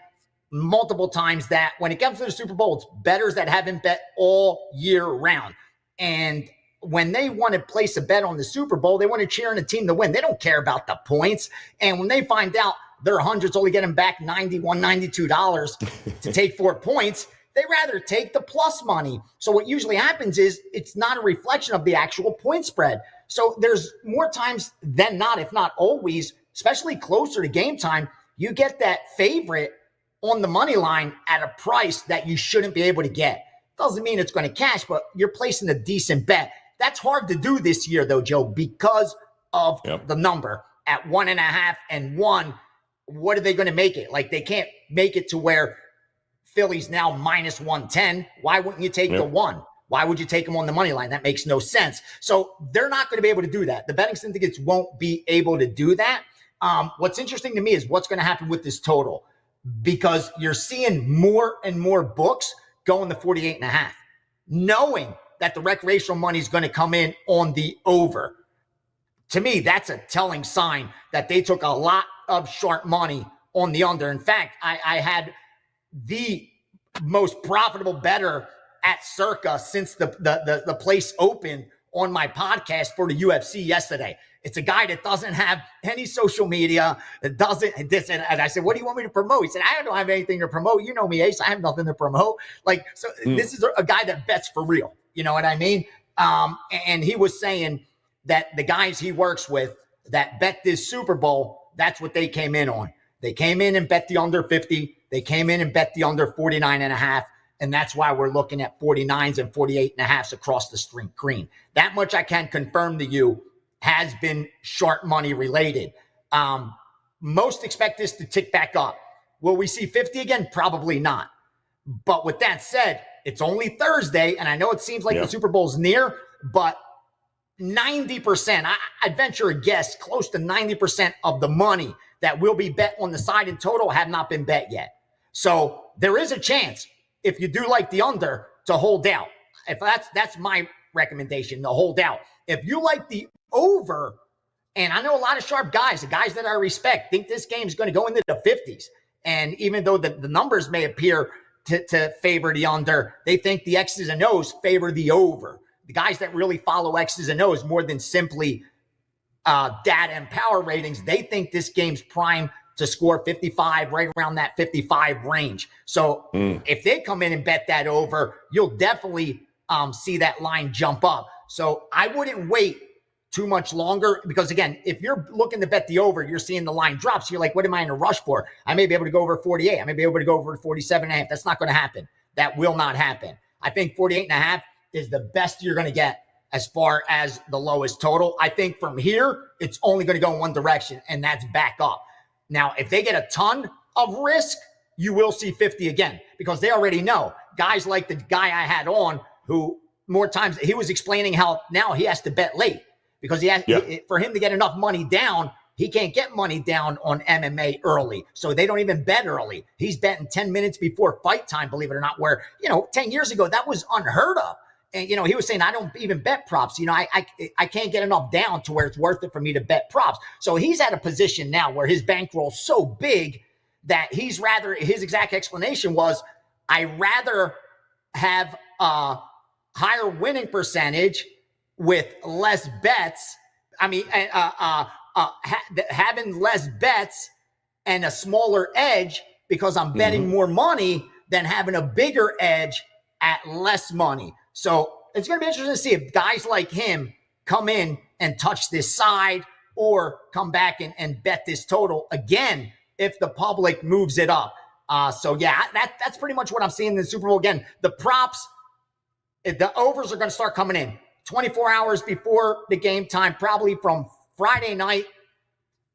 multiple times that when it comes to the Super Bowl, it's bettors that haven't bet all year round. And when they want to place a bet on the Super Bowl, they want to cheer on a team to win. They don't care about the points. And when they find out their hundreds only get them back $91, $92 to take 4 points, they rather take the plus money. So what usually happens is it's not a reflection of the actual point spread. So there's more times than not, if not always, especially closer to game time, you get that favorite on the money line at a price that you shouldn't be able to get. Doesn't mean it's going to cash, but you're placing a decent bet. That's hard to do this year, though, Joe, because of the number at 1.5 and 1. What are they going to make it? Like, they can't make it to where Philly's now minus 110. Why wouldn't you take the 1? Why would you take them on the money line? That makes no sense. So they're not going to be able to do that. The betting syndicates won't be able to do that. What's interesting to me is what's going to happen with this total, because you're seeing more and more books going to 48.5, knowing that the recreational money is going to come in on the over. To me, that's a telling sign that they took a lot of sharp money on the under. In fact, I had the most profitable bettor at Circa since the place opened on my podcast for the UFC yesterday. It's a guy that doesn't have any social media, that doesn't this. And I said, what do you want me to promote? He said, I don't have anything to promote. You know me, Ace. I have nothing to promote. This is a guy that bets for real. You know what I mean? And he was saying that the guys he works with that bet this Super Bowl, that's what they came in on. They came in and bet the under 50. They came in and bet the under 49.5. And that's why we're looking at 49s and 48.5s across the screen. That much I can confirm to you has been sharp money related. Most expect this to tick back up. Will we see 50 again? Probably not. But with that said, it's only Thursday, and I know it seems like the Super Bowl's near, but 90%, I'd venture a guess, close to 90% of the money that will be bet on the side in total have not been bet yet. So there is a chance, if you do like the under, to hold out. If that's my recommendation, the holdout. If you like the over, and I know a lot of sharp guys, the guys that I respect, think this game is going to go into the 50s. And even though the numbers may appear to favor the under, they think the X's and O's favor the over. The guys that really follow X's and O's more than simply data and power ratings, they think this game's prime to score 55, right around that 55 range. So if they come in and bet that over, you'll definitely see that line jump up. So I wouldn't wait too much longer, because again, if you're looking to bet the over, you're seeing the line drop. So you're like, what am I in a rush for? I may be able to go over 48. I may be able to go over 47.5. That's not going to happen. That will not happen. I think 48.5 is the best you're going to get as far as the lowest total. I think from here, it's only going to go in one direction, and that's back up. Now, if they get a ton of risk, you will see 50 again, because they already know. Guys like the guy I had on, who more times he was explaining how now he has to bet late, because he has for him to get enough money down, he can't get money down on MMA early. So they don't even bet early. He's betting 10 minutes before fight time, believe it or not, where, 10 years ago, that was unheard of. And, he was saying, I don't even bet props. I can't get enough down to where it's worth it for me to bet props. So he's at a position now where his bankroll's so big that his exact explanation was, I rather have a higher winning percentage with less bets. Having less bets and a smaller edge, because I'm betting more money, than having a bigger edge at less money. So it's going to be interesting to see if guys like him come in and touch this side, or come back and bet this total again if the public moves it up. That's pretty much what I'm seeing in the Super Bowl. Again, the props, the overs are going to start coming in 24 hours before the game time, probably from Friday night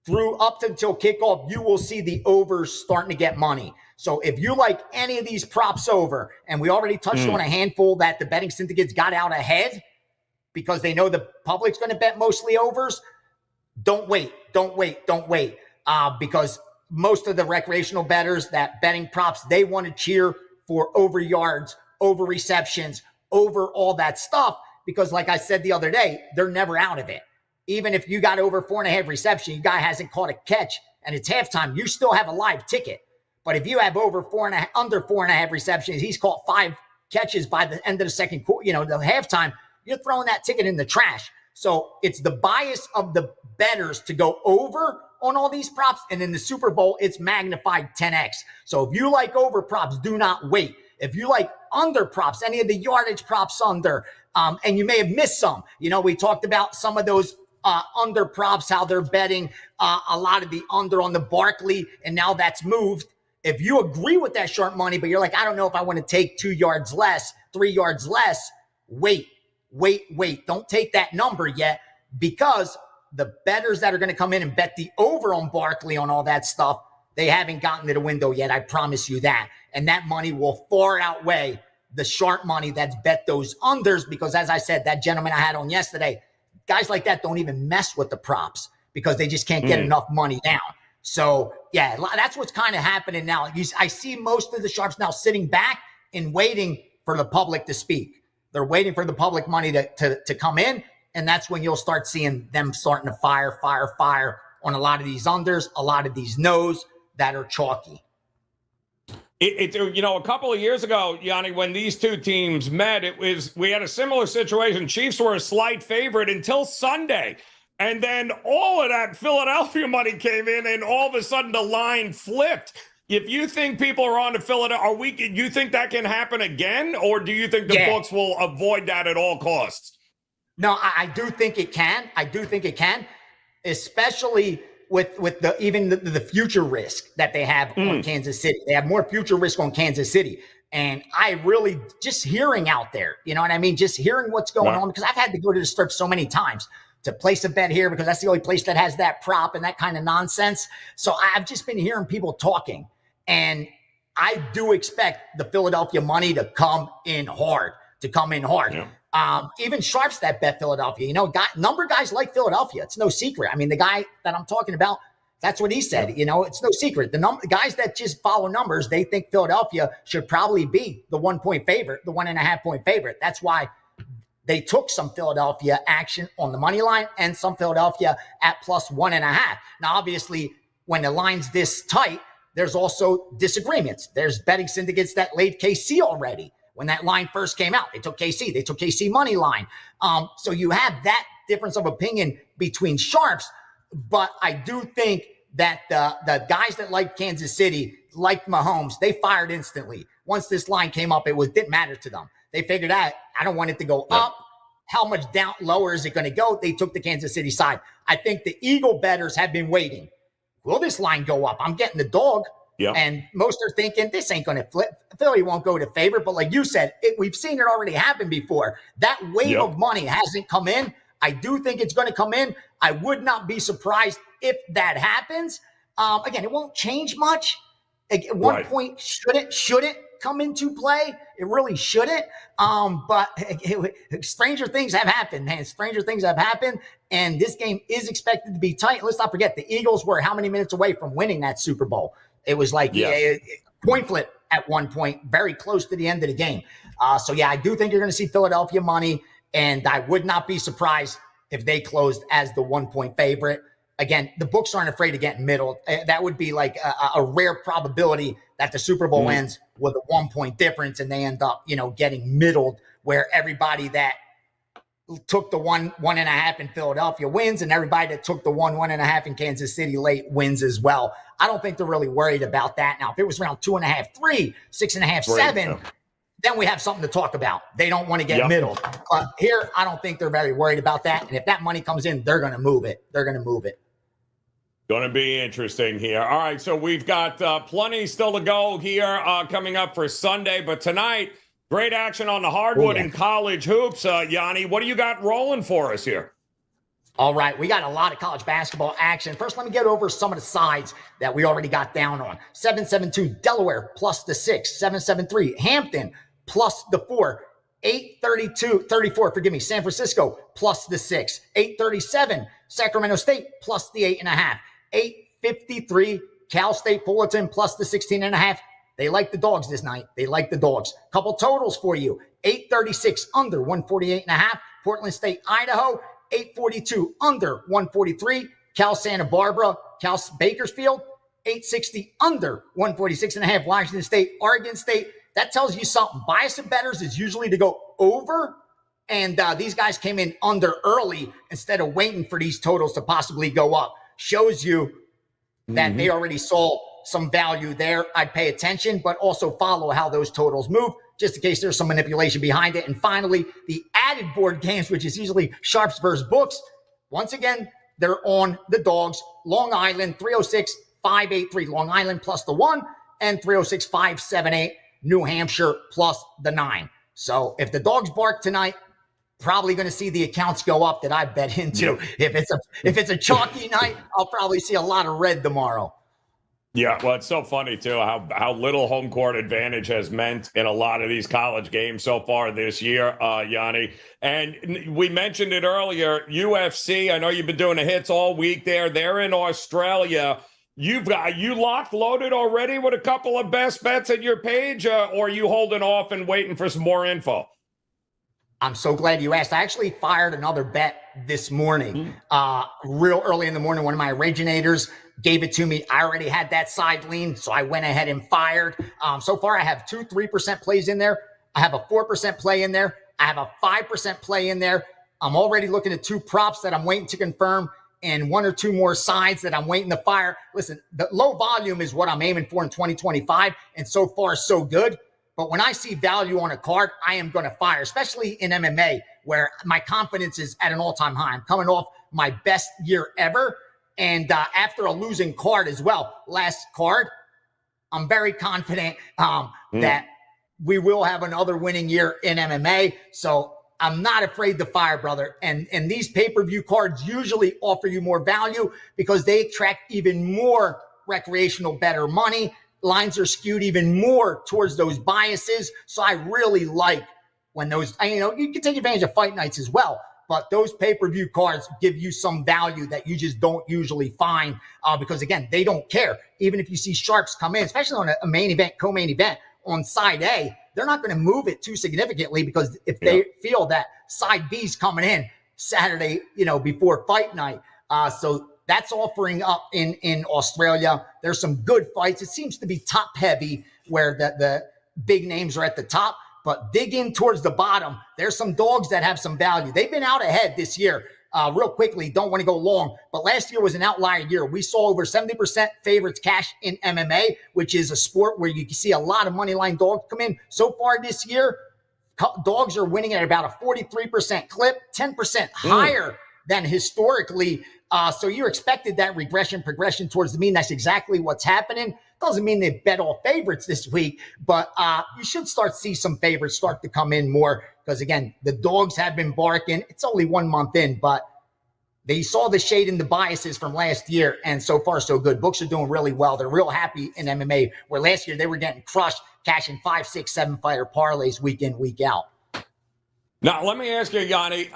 through up until kickoff. You will see the overs starting to get money. So if you like any of these props over, and we already touched on a handful that the betting syndicates got out ahead because they know the public's going to bet mostly overs, don't wait. Because most of the recreational bettors that betting props, they want to cheer for over yards, over receptions, over all that stuff. Because like I said the other day, they're never out of it. Even if you got over 4.5 reception, your guy hasn't caught a catch and it's halftime, you still have a live ticket. But if you have under 4.5 receptions, he's caught 5 catches by the end of the second quarter, the halftime, you're throwing that ticket in the trash. So it's the bias of the bettors to go over on all these props. And in the Super Bowl, it's magnified 10x. So if you like over props, do not wait. If you like under props, any of the yardage props under, and you may have missed some, we talked about some of those under props, how they're betting a lot of the under on the Barkley, and now that's moved. If you agree with that short money, but you're like, I don't know if I want to take 2 yards less, 3 yards less, wait. Don't take that number yet, because the bettors that are going to come in and bet the over on Barkley on all that stuff, they haven't gotten to the window yet. I promise you that. And that money will far outweigh the sharp money that's bet those unders, because as I said, that gentleman I had on yesterday, guys like that don't even mess with the props because they just can't get enough money down. So, yeah, that's what's kind of happening now. I see most of the sharps now sitting back and waiting for the public to speak. They're waiting for the public money to come in, and that's when you'll start seeing them starting to fire on a lot of these unders, a lot of these no's that are chalky. A couple of years ago, Gianni, when these two teams met, we had a similar situation. Chiefs were a slight favorite until Sunday. And then all of that Philadelphia money came in, and all of a sudden the line flipped. If you think people are on to Philadelphia, do you think that can happen again? Or do you think the books will avoid that at all costs? No, I do think it can. Especially with the future risk that they have on Kansas City. They have more future risk on Kansas City. And I really, just hearing out there, you know what I mean? Just hearing what's going on, because I've had to go to the strip so many times to place a bet here, because that's the only place that has that prop and that kind of nonsense. So I've just been hearing people talking, and I do expect the Philadelphia money to come in hard. Yeah. Even sharps that bet Philadelphia, number guys like Philadelphia. It's no secret. I mean, the guy that I'm talking about, that's what he said. It's no secret. The guys that just follow numbers, they think Philadelphia should probably be the 1 point favorite, the 1.5 point favorite. That's why they took some Philadelphia action on the money line and some Philadelphia at +1.5. Now, obviously, when the line's this tight, there's also disagreements. There's betting syndicates that laid KC already. When that line first came out, they took KC money line. So you have that difference of opinion between sharps, but I do think that the guys that like Kansas City, like Mahomes, they fired instantly. Once this line came up, didn't matter to them. They figured out, I don't want it to go up. How much down lower is it going to go? They took the Kansas City side. I think the Eagle bettors have been waiting. Will this line go up? I'm getting the dog. Yeah. And most are thinking this ain't going to flip. Philly won't go to favorite. But like you said, we've seen it already happen before. That wave of money hasn't come in. I do think it's going to come in. I would not be surprised if that happens. Again, it won't change much. At one point, should it come into play? It really shouldn't. But stranger things have happened, man. Stranger things have happened. And this game is expected to be tight. Let's not forget, the Eagles were how many minutes away from winning that Super Bowl? It was like point flip at one point, very close to the end of the game. So, I do think you're going to see Philadelphia money. And I would not be surprised if they closed as the 1-point favorite. Again, the books aren't afraid of getting middled. That would be like a rare probability that the Super Bowl ends with a 1-point difference and they end up, getting middled, where everybody that took the 1.5 in Philadelphia wins and everybody that took the 1.5 in Kansas City late wins as well. I don't think they're really worried about that. Now, if it was around 2.5, 3, 6.5, 7, then we have something to talk about. They don't want to get middled. Here, I don't think they're very worried about that. And if that money comes in, they're going to move it. Going to be interesting here. All right, so we've got plenty still to go here coming up for Sunday. But tonight, great action on the hardwood in college hoops. Gianni, what do you got rolling for us here? All right, we got a lot of college basketball action. First, let me get over some of the sides that we already got down on. 7-7-2 Delaware plus the 6. 7-7-3 Hampton plus the 4. 8-34, San Francisco plus the 6. 8-37 Sacramento State plus the 8.5. 8-53 Cal State Fullerton plus the 16.5. They like the dogs this night. Couple totals for you. 8-36 under 148.5. Portland State, Idaho. 8-42 under 143. Cal Santa Barbara, Cal Bakersfield. 8-60 under 146.5. Washington State, Oregon State. That tells you something. Bias of bettors is usually to go over. And these guys came in under early instead of waiting for these totals to possibly go up. Shows you that they already saw some value there. I'd pay attention, but also follow how those totals move, just in case there's some manipulation behind it. And finally, the added board games, which is usually sharps versus books. Once again, they're on the dogs. Long Island, 306-583. Long Island plus the 1, and 306-578. New Hampshire plus the 9. So if the dogs bark tonight, probably going to see the accounts go up that I bet into. If it's a chalky night, I'll probably see a lot of red tomorrow. Yeah, well, it's so funny, too, how little home court advantage has meant in a lot of these college games so far this year, Gianni. And we mentioned it earlier, UFC, I know you've been doing the hits all week there. They're in Australia. You locked, loaded already with a couple of best bets at your page, or are you holding off and waiting for some more info? I'm so glad you asked. I actually fired another bet this morning, real early in the morning. One of my originators gave it to me. I already had that side lean, so I went ahead and fired. So far, I have 2 3% plays in there. I have a 4% play in there. I have a 5% play in there. I'm already looking at 2 props that I'm waiting to confirm and 1 or 2 more sides that I'm waiting to fire. Listen, the low volume is what I'm aiming for in 2025, and so far, so good. But when I see value on a card, I am going to fire, especially in MMA, where my confidence is at an all-time high. I'm coming off my best year ever. And after a losing card as well, last card, I'm very confident that we will have another winning year in MMA. So I'm not afraid to fire, brother. And these pay-per-view cards usually offer you more value because they attract even more recreational better money. Lines are skewed even more towards those biases. So I really like when those, you can take advantage of fight nights as well, but those pay-per-view cards give you some value that you just don't usually find because, again, they don't care. Even if you see sharps come in, especially on a main event, co-main event on side A, they're not going to move it too significantly, because if they feel that side B's coming in Saturday, before fight night. So that's offering up in Australia. There's some good fights. It seems to be top heavy where the big names are at the top, but dig in towards the bottom. There's some dogs that have some value. They've been out ahead this year. Real quickly, don't want to go long, but last year was an outlier year. We saw over 70% favorites cash in MMA, which is a sport where you can see a lot of money line dogs come in. So far this year, dogs are winning at about a 43% clip, 10% higher than historically. So you expected that progression towards the mean. That's exactly what's happening. Doesn't mean they bet all favorites this week, but you should start to see some favorites start to come in more, because, again, the dogs have been barking. It's only 1 month in, but they saw the shade in the biases from last year, and so far so good. Books are doing really well. They're real happy in MMA, where last year they were getting crushed, cashing 5, 6, 7 fighter parlays week in, week out. Now, let me ask you, Gianni,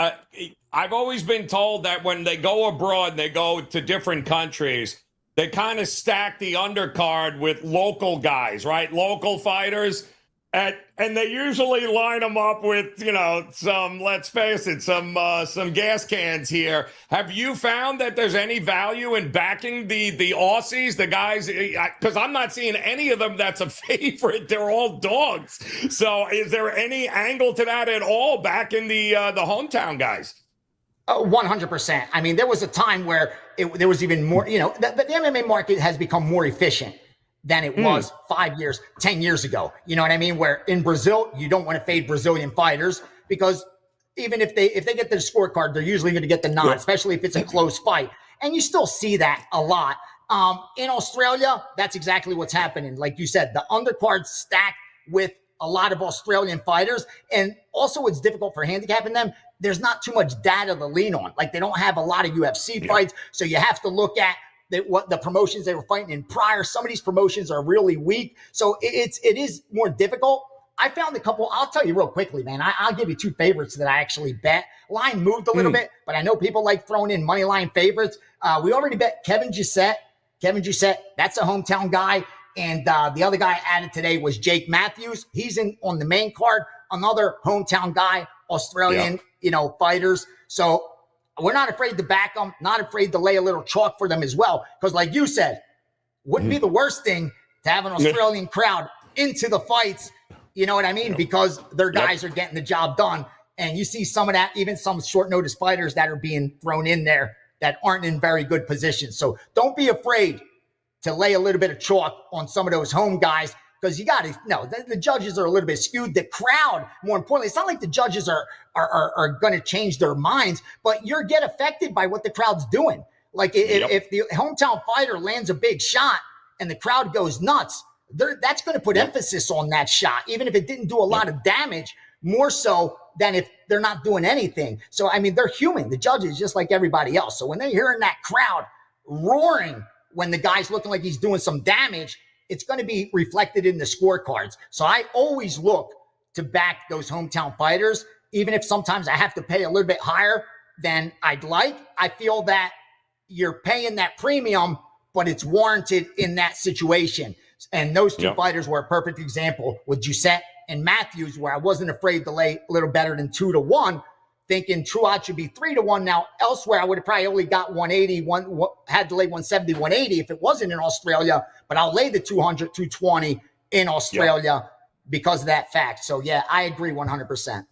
I've always been told that when they go abroad and they go to different countries, they kind of stack the undercard with local guys, right? Local fighters. And they usually line them up with, some, let's face it, some gas cans here. Have you found that there's any value in backing the Aussies, the guys? Because I'm not seeing any of them that's a favorite. They're all dogs. So is there any angle to that at all, backing the hometown guys? 100%. I mean, there was a time where there was even more, the MMA market has become more efficient than it was 5 years, 10 years ago. You know what I mean? Where in Brazil, you don't want to fade Brazilian fighters, because even if they get their scorecard, they're usually going to get the nod, especially if it's a close fight. And you still see that a lot. In Australia, that's exactly what's happening. Like you said, the undercard's stacked with a lot of Australian fighters. And also, it's difficult for handicapping them. There's not too much data to lean on. Like, they don't have a lot of UFC fights. So you have to look at what the promotions they were fighting in prior. Some of these promotions are really weak. So it is more difficult. I found a couple. I'll tell you real quickly, man. I'll give you 2 favorites that I actually bet. Line moved a little bit, but I know people like throwing in money line favorites. We already bet Kevin Giussette. That's a hometown guy. And the other guy added today was Jake Matthews. He's on the main card. Another hometown guy, Australian, fighters. So we're not afraid to back them, not afraid to lay a little chalk for them as well. Because like you said, wouldn't be the worst thing to have an Australian crowd into the fights. You know what I mean? Because their guys are getting the job done. And you see some of that, even some short notice fighters that are being thrown in there that aren't in very good positions. So don't be afraid to lay a little bit of chalk on some of those home guys, because you got to know the judges are a little bit skewed. The crowd, more importantly, it's not like the judges are going to change their minds, but you're get affected by what the crowd's doing. Like if the hometown fighter lands a big shot and the crowd goes nuts, that's going to put emphasis on that shot, even if it didn't do a lot of damage, more so than if they're not doing anything. So, I mean, they're human. The judges, just like everybody else. So when they're hearing that crowd roaring when the guy's looking like he's doing some damage, it's going to be reflected in the scorecards. So I always look to back those hometown fighters, even if sometimes I have to pay a little bit higher than I'd like. I feel that you're paying that premium, but it's warranted in that situation. And those 2 fighters were a perfect example with Giussette and Matthews, where I wasn't afraid to lay a little better than 2-1, thinking true odds should be 3-1. Now, elsewhere, I would have probably only got 180, had to lay 170, 180 if it wasn't in Australia, but I'll lay the 200, 220 in Australia because of that fact. So, yeah, I agree 100%.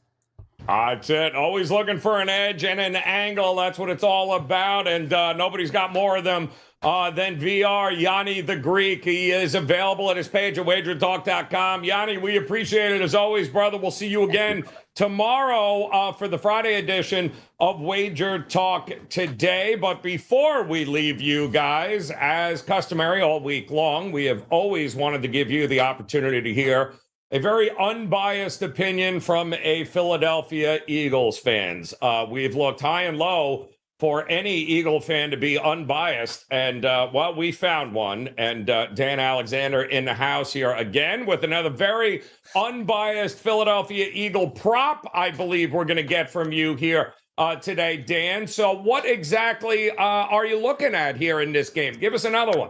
That's it. Always looking for an edge and an angle. That's what it's all about. And nobody's got more of them than VR. Gianni the Greek. He is available at his page at WagerTalk.com. Gianni, we appreciate it as always, brother. We'll see you again tomorrow for the Friday edition of Wager Talk Today. But before we leave you guys, as customary all week long, we have always wanted to give you the opportunity to hear a very unbiased opinion from a Philadelphia Eagles fans. We've looked high and low for any Eagle fan to be unbiased, and well, we found one. And Dan Alexander in the house here again with another very unbiased Philadelphia Eagle prop, I believe we're going to get from you here today, Dan. So what exactly are you looking at here in this game? Give us another one.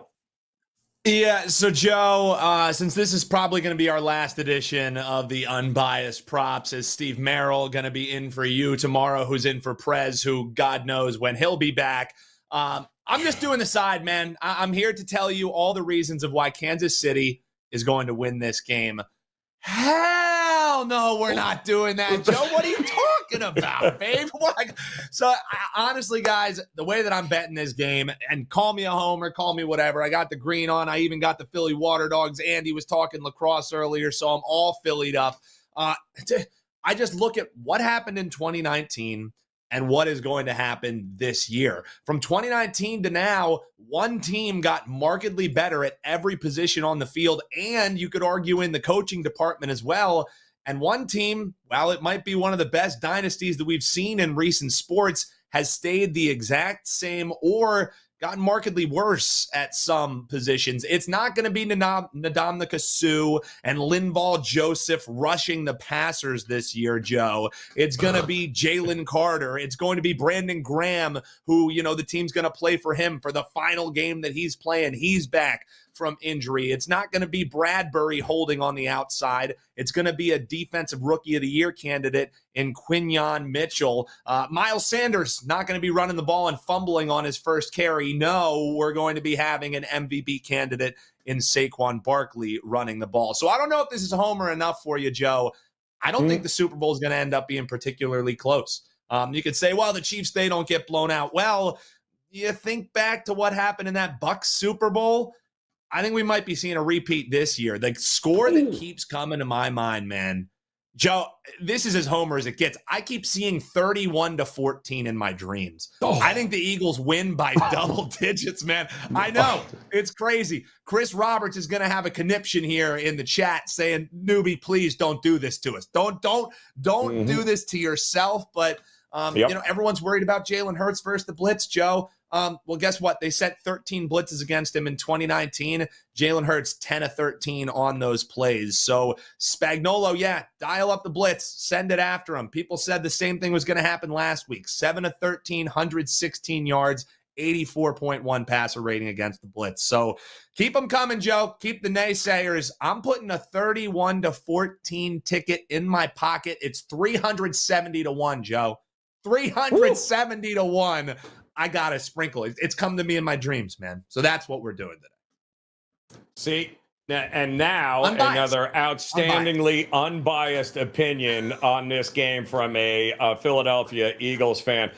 Yeah, so Joe, since this is probably going to be our last edition of the Unbiased Props, is Steve Merrill going to be in for you tomorrow, who's in for Prez, who God knows when he'll be back. I'm just doing the side, man. I'm here to tell you all the reasons of why Kansas City is going to win this game. Hell no, we're not doing that, Joe. What are you talking about, babe? Honestly, guys, the way that I'm betting this game, and call me a homer, call me whatever. I got the green on. I even got the Philly Water Dogs. Andy was talking lacrosse earlier, so I'm all Phillied up. I just look at what happened in 2019 and what is going to happen this year. From 2019 to now, one team got markedly better at every position on the field, and you could argue in the coaching department as well. And one team, while it might be one of the best dynasties that we've seen in recent sports, has stayed the exact same or gotten markedly worse at some positions. It's not going to be Ndamukong Suh and Linval Joseph rushing the passers this year, Joe. It's going to be Jalen Carter. It's going to be Brandon Graham, who, the team's going to play for him for the final game that he's playing. He's back from injury. It's not going to be Bradbury holding on the outside. It's going to be a defensive rookie of the year candidate in Quinyon Mitchell. Miles Sanders not going to be running the ball and fumbling on his first carry. No, we're going to be having an MVP candidate in Saquon Barkley running the ball. So I don't know if this is a homer enough for you, Joe. I don't think the Super Bowl is going to end up being particularly close. You could say, well, the Chiefs, they don't get blown out. Well, you think back to what happened in that Bucs Super Bowl. I think we might be seeing a repeat this year. The score that keeps coming to my mind, man, Joe, this is as homer as it gets. I keep seeing 31-14 in my dreams. I think the Eagles win by double digits, man. I know. It's crazy. Chris Roberts is going to have a conniption here in the chat saying, newbie, please don't do this to us. Don't do this to yourself. But, everyone's worried about Jalen Hurts versus the blitz, Joe. Well, guess what? They sent 13 blitzes against him in 2019. Jalen Hurts 10 of 13 on those plays. So Spagnuolo, dial up the blitz, send it after him. People said the same thing was going to happen last week. 7 of 13, 116 yards, 84.1 passer rating against the blitz. So keep them coming, Joe. Keep the naysayers. I'm putting a 31-14 ticket in my pocket. It's 370-1, Joe. 370-1. I got to sprinkle it. It's come to me in my dreams, man. So that's what we're doing today. See, and now another outstandingly unbiased opinion on this game from a Philadelphia Eagles fan.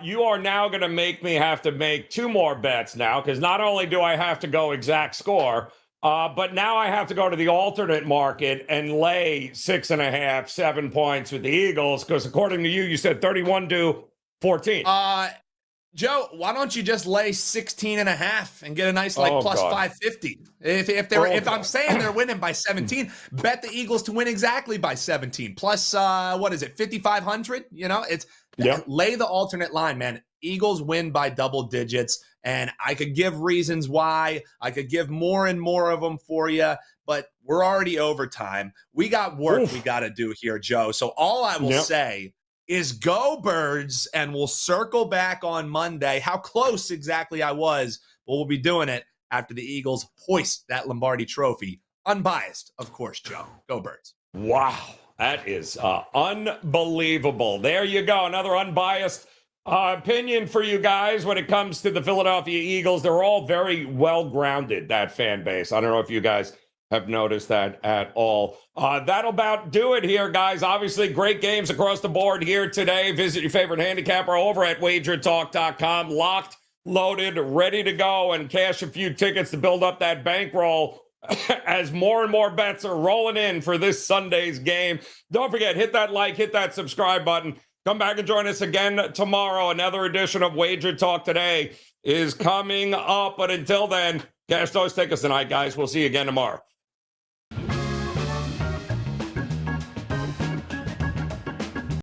You are now going to make me have to make two more bets now, because not only do I have to go exact score, but now I have to go to the alternate market and lay 6.5, 7 points with the Eagles, because according to you, you said 31-14. Joe, why don't you just lay 16.5 and get a nice plus 550? If I'm saying they're winning by 17, bet the Eagles to win exactly by 17. Plus, what is it, 5,500? Lay the alternate line, man. Eagles win by double digits, and I could give reasons why. I could give more and more of them for you, but we're already overtime. We got work we got to do here, Joe. So all I will say is go Birds, and we'll circle back on Monday how close exactly I was, but we'll be doing it after the Eagles hoist that Lombardi trophy. Unbiased, of course, Joe. Go Birds. Wow, that is unbelievable. There you go, another unbiased opinion for you guys when it comes to the Philadelphia Eagles. They're all very well-grounded, that fan base. I don't know if you guys have noticed that at all. That'll about do it here, guys. Obviously, great games across the board here today. Visit your favorite handicapper over at WagerTalk.com. Locked, loaded, ready to go, and cash a few tickets to build up that bankroll as more and more bets are rolling in for this Sunday's game. Don't forget, hit that like, hit that subscribe button. Come back and join us again tomorrow. Another edition of Wager Talk Today is coming up. But until then, cash those tickets tonight, guys. We'll see you again tomorrow.